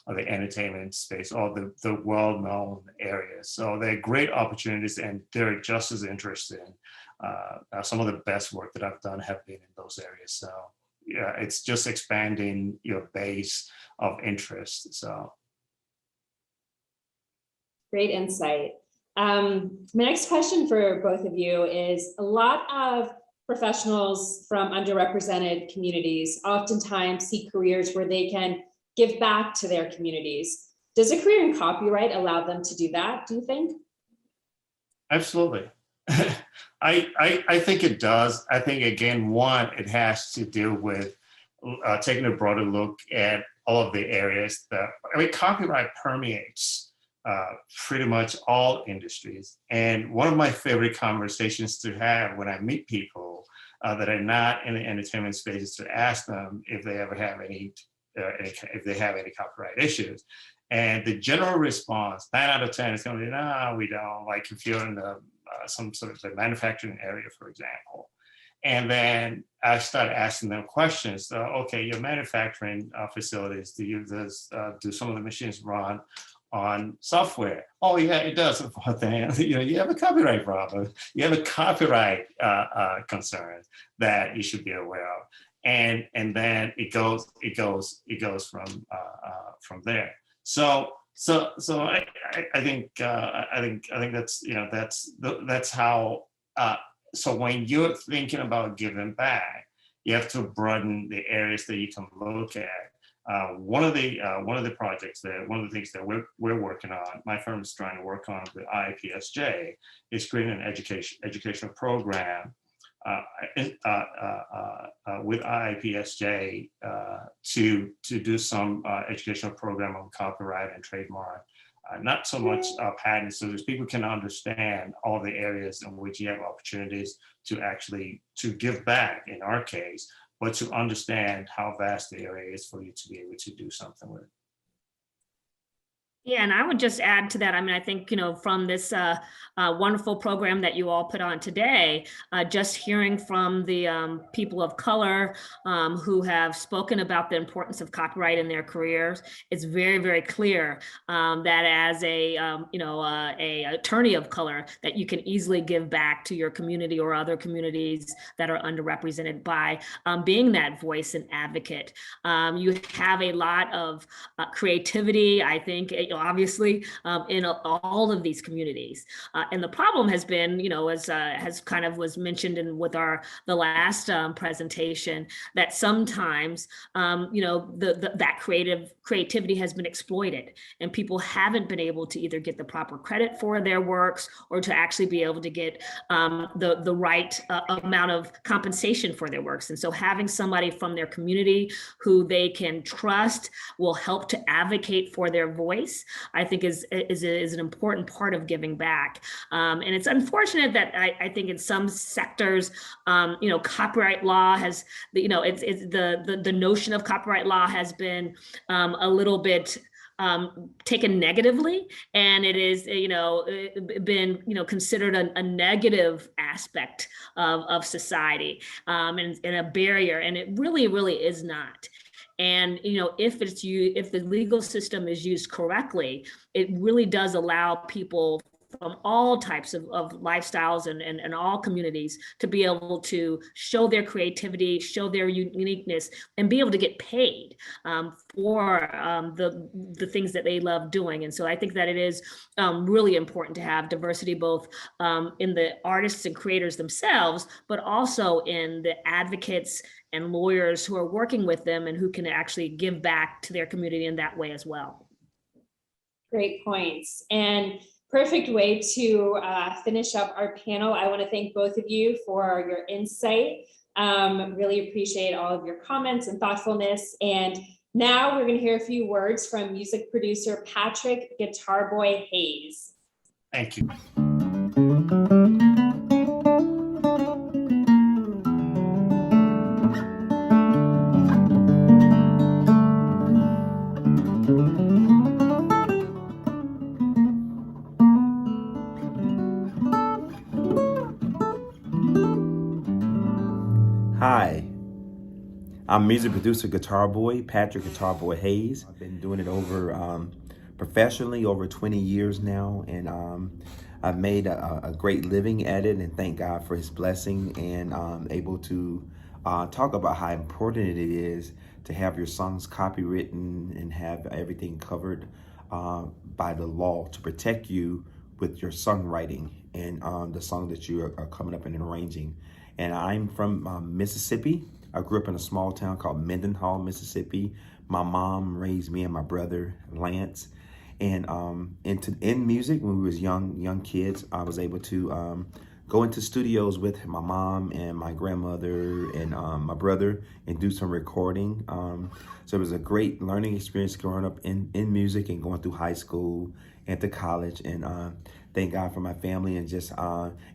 the entertainment space or the well-known areas. So they're great opportunities, and they're just as interesting. Some of the best work that I've done have been in those areas. So yeah, it's just expanding your base of interest. So great insight. My next question for both of you is, a lot of professionals from underrepresented communities oftentimes see careers where they can give back to their communities. Does a career in copyright allow them to do that, do you think? Absolutely. I think it does. I think, again, one, it has to do with taking a broader look at all of the areas that, copyright permeates pretty much all industries. And one of my favorite conversations to have when I meet people that are not in the entertainment space is to ask them if they ever have if they have any copyright issues. And the general response, 9 out of 10, is going to be, no, we don't. Like if you're in some sort of the manufacturing area, for example. And then I started asking them questions. Okay, your manufacturing facilities, do some of the machines run on software? Oh yeah, it does. Then you have a copyright problem. You have a copyright concern that you should be aware of. And then it goes from there. So I think that's how. So when you're thinking about giving back, you have to broaden the areas that you can look at. One of the things that we're working on, my firm is trying to work on with IIPSJ, is creating an educational program with IIPSJ to do some educational program on copyright and trademark. Not so much patents, so that people can understand all the areas in which you have opportunities to give back, in our case, but to understand how vast the area is for you to be able to do something with. Yeah, and I would just add to that. I mean, I think, from this wonderful program that you all put on today, just hearing from the people of color who have spoken about the importance of copyright in their careers, it's very, very clear that as a attorney of color, that you can easily give back to your community or other communities that are underrepresented by being that voice and advocate. You have a lot of creativity, I think, obviously, in all of these communities. And the problem has been, as kind of was mentioned with the last presentation, that sometimes, that creativity has been exploited, and people haven't been able to either get the proper credit for their works or to actually be able to get the right amount of compensation for their works. And so having somebody from their community who they can trust will help to advocate for their voice, I think is an important part of giving back. And it's unfortunate that I think in some sectors, copyright law has, the notion of copyright law has been a little bit taken negatively, and it is, been, considered a negative aspect of society, and a barrier, and it really, really is not. And if the legal system is used correctly, it really does allow people from all types of lifestyles and all communities to be able to show their creativity, show their uniqueness, and be able to get paid for the things that they love doing. And so I think that it is really important to have diversity both in the artists and creators themselves, but also in the advocates and lawyers who are working with them and who can actually give back to their community in that way as well. Great points. And perfect way to finish up our panel. I want to thank both of you for your insight. Really appreciate all of your comments and thoughtfulness. And now we're going to hear a few words from music producer Patrick Guitar Boy Hayes. Thank you. Hi, I'm music producer Guitar Boy, Patrick Guitar Boy Hayes. I've been doing it professionally over 20 years now, and I've made a great living at it, and thank God for his blessing, and able to talk about how important it is to have your songs copywritten and have everything covered by the law to protect you with your songwriting and the song that you are coming up and arranging. And I'm from Mississippi. I grew up in a small town called Mendenhall, Mississippi. My mom raised me and my brother, Lance. And in music, when we was young kids, I was able to go into studios with my mom and my grandmother and my brother and do some recording. So it was a great learning experience growing up in music and going through high school and to college. And thank God for my family. And just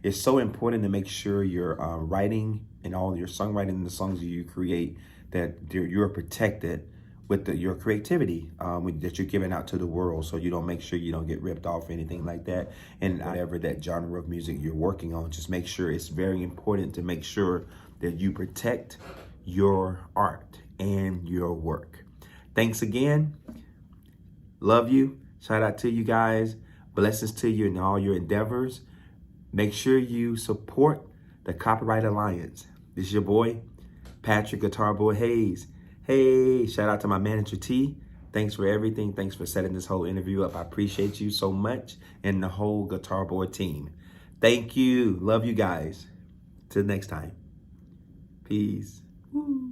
it's so important to make sure you're writing and all your songwriting and the songs that you create, that you're protected with your creativity that you're giving out to the world, so you don't make sure you don't get ripped off or anything like that. And whatever that genre of music you're working on, just make sure it's very important to make sure that you protect your art and your work. Thanks again. Love you. Shout out to you guys. Blessings to you in all your endeavors. Make sure you support the Copyright Alliance. This is your boy, Patrick Guitar Boy Hayes. Hey, shout out to my manager T. Thanks for everything. Thanks for setting this whole interview up. I appreciate you so much and the whole Guitar Boy team. Thank you. Love you guys. Till next time. Peace. Woo.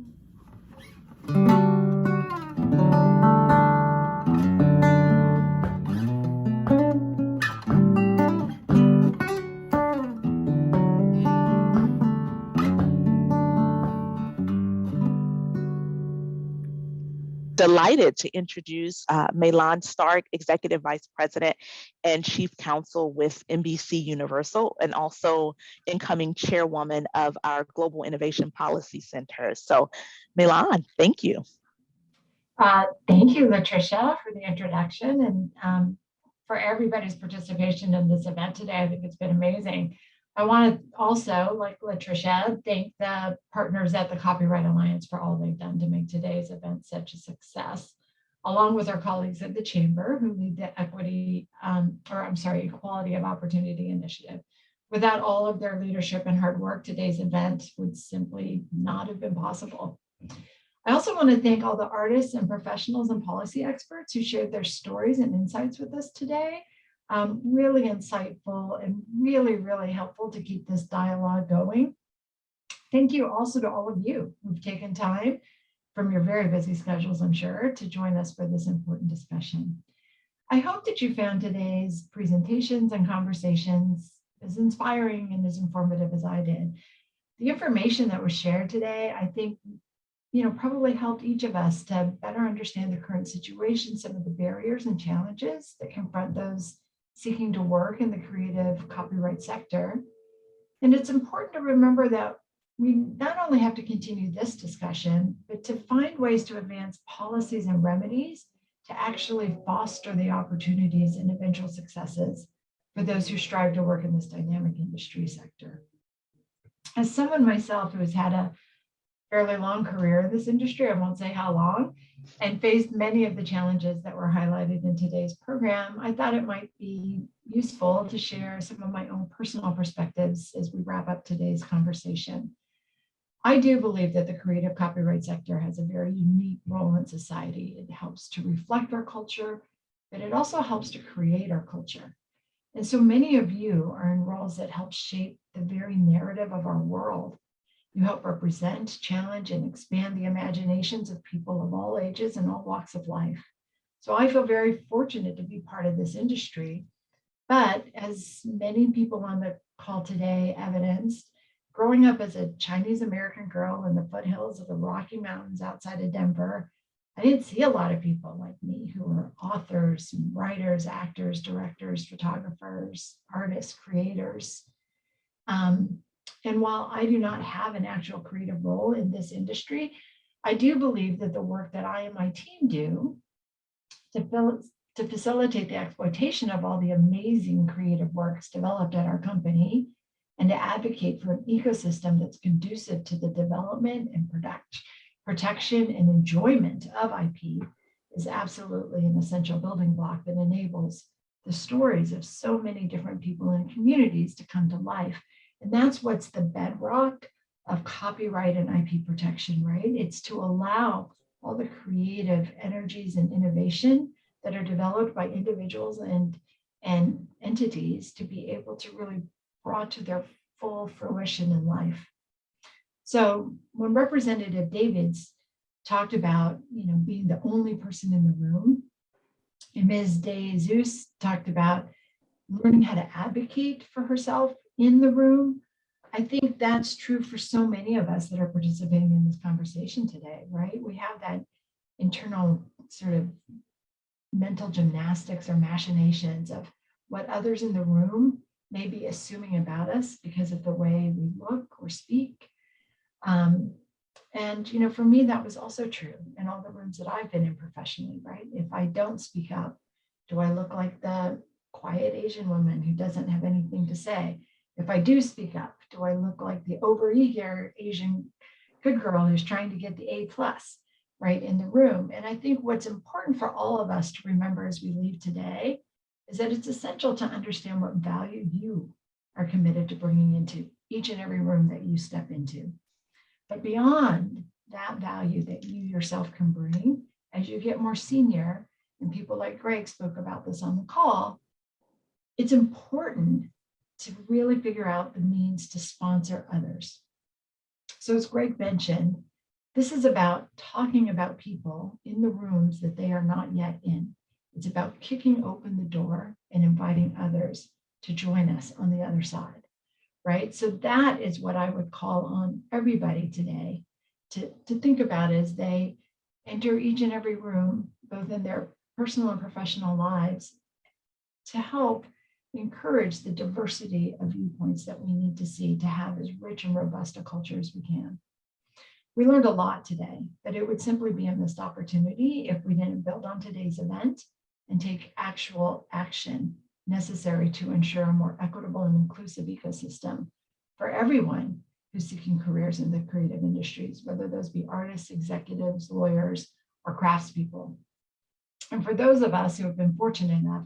Delighted to introduce Milan Stark, Executive Vice President and Chief Counsel with NBC Universal, and also incoming Chairwoman of our Global Innovation Policy Center. So Milan, thank you. Thank you, Latricia, for the introduction and for everybody's participation in this event today. I think it's been amazing. I want to also, like Latricia, thank the partners at the Copyright Alliance for all they've done to make today's event such a success, along with our colleagues at the Chamber who lead the Equality of Opportunity Initiative. Without all of their leadership and hard work, today's event would simply not have been possible. I also want to thank all the artists and professionals and policy experts who shared their stories and insights with us today. Really insightful and really, really helpful to keep this dialogue going. Thank you also to all of you who've taken time from your very busy schedules, I'm sure, to join us for this important discussion. I hope that you found today's presentations and conversations as inspiring and as informative as I did. The information that was shared today, I think, probably helped each of us to better understand the current situation, some of the barriers and challenges that confront those seeking to work in the creative copyright sector. And it's important to remember that we not only have to continue this discussion, but to find ways to advance policies and remedies to actually foster the opportunities and eventual successes for those who strive to work in this dynamic industry sector. As someone myself who has had a fairly long career in this industry, I won't say how long, and faced many of the challenges that were highlighted in today's program, I thought it might be useful to share some of my own personal perspectives as we wrap up today's conversation. I do believe that the creative copyright sector has a very unique role in society. It helps to reflect our culture, but it also helps to create our culture. And so many of you are in roles that help shape the very narrative of our world. You help represent, challenge, and expand the imaginations of people of all ages and all walks of life. So I feel very fortunate to be part of this industry. But as many people on the call today evidenced, growing up as a Chinese American girl in the foothills of the Rocky Mountains outside of Denver, I didn't see a lot of people like me who were authors, writers, actors, directors, photographers, artists, creators. And while I do not have an actual creative role in this industry, I do believe that the work that I and my team do to facilitate the exploitation of all the amazing creative works developed at our company and to advocate for an ecosystem that's conducive to the development and protection and enjoyment of IP is absolutely an essential building block that enables the stories of so many different people and communities to come to life. And that's what's the bedrock of copyright and IP protection, right? It's to allow all the creative energies and innovation that are developed by individuals and entities to be able to really brought to their full fruition in life. So when Representative Davids talked about, being the only person in the room, and Ms. De Jesus talked about learning how to advocate for herself in the room, I think that's true for so many of us that are participating in this conversation today, right? We have that internal sort of mental gymnastics or machinations of what others in the room may be assuming about us because of the way we look or speak. And for me, that was also true in all the rooms that I've been in professionally, right? If I don't speak up, do I look like the quiet Asian woman who doesn't have anything to say? If I do speak up, do I look like the overeager Asian good girl who's trying to get the A+, right, in the room? And I think what's important for all of us to remember as we leave today is that it's essential to understand what value you are committed to bringing into each and every room that you step into. But beyond that value that you yourself can bring, as you get more senior, and people like Greg spoke about this on the call, it's important to really figure out the means to sponsor others. So as Greg mentioned, this is about talking about people in the rooms that they are not yet in. It's about kicking open the door and inviting others to join us on the other side, right? So that is what I would call on everybody today to think about as they enter each and every room, both in their personal and professional lives, to help encourage the diversity of viewpoints that we need to see to have as rich and robust a culture as we can. We learned a lot today, but it would simply be a missed opportunity if we didn't build on today's event and take actual action necessary to ensure a more equitable and inclusive ecosystem for everyone who's seeking careers in the creative industries, whether those be artists, executives, lawyers, or craftspeople. And for those of us who have been fortunate enough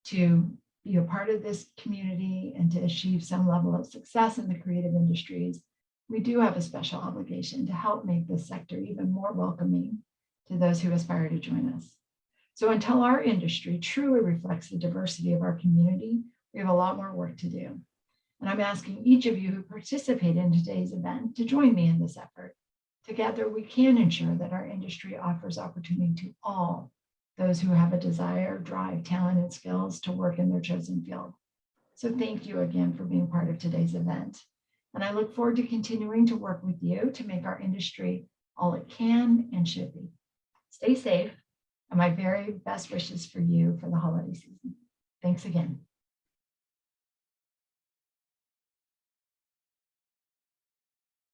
to be a part of this community and to achieve some level of success in the creative industries, we do have a special obligation to help make this sector even more welcoming to those who aspire to join us. So until our industry truly reflects the diversity of our community, we have a lot more work to do. And I'm asking each of you who participate in today's event to join me in this effort. Together, we can ensure that our industry offers opportunity to all those who have a desire, drive, talent, and skills to work in their chosen field. So thank you again for being part of today's event. And I look forward to continuing to work with you to make our industry all it can and should be. Stay safe, and my very best wishes for you for the holiday season. Thanks again.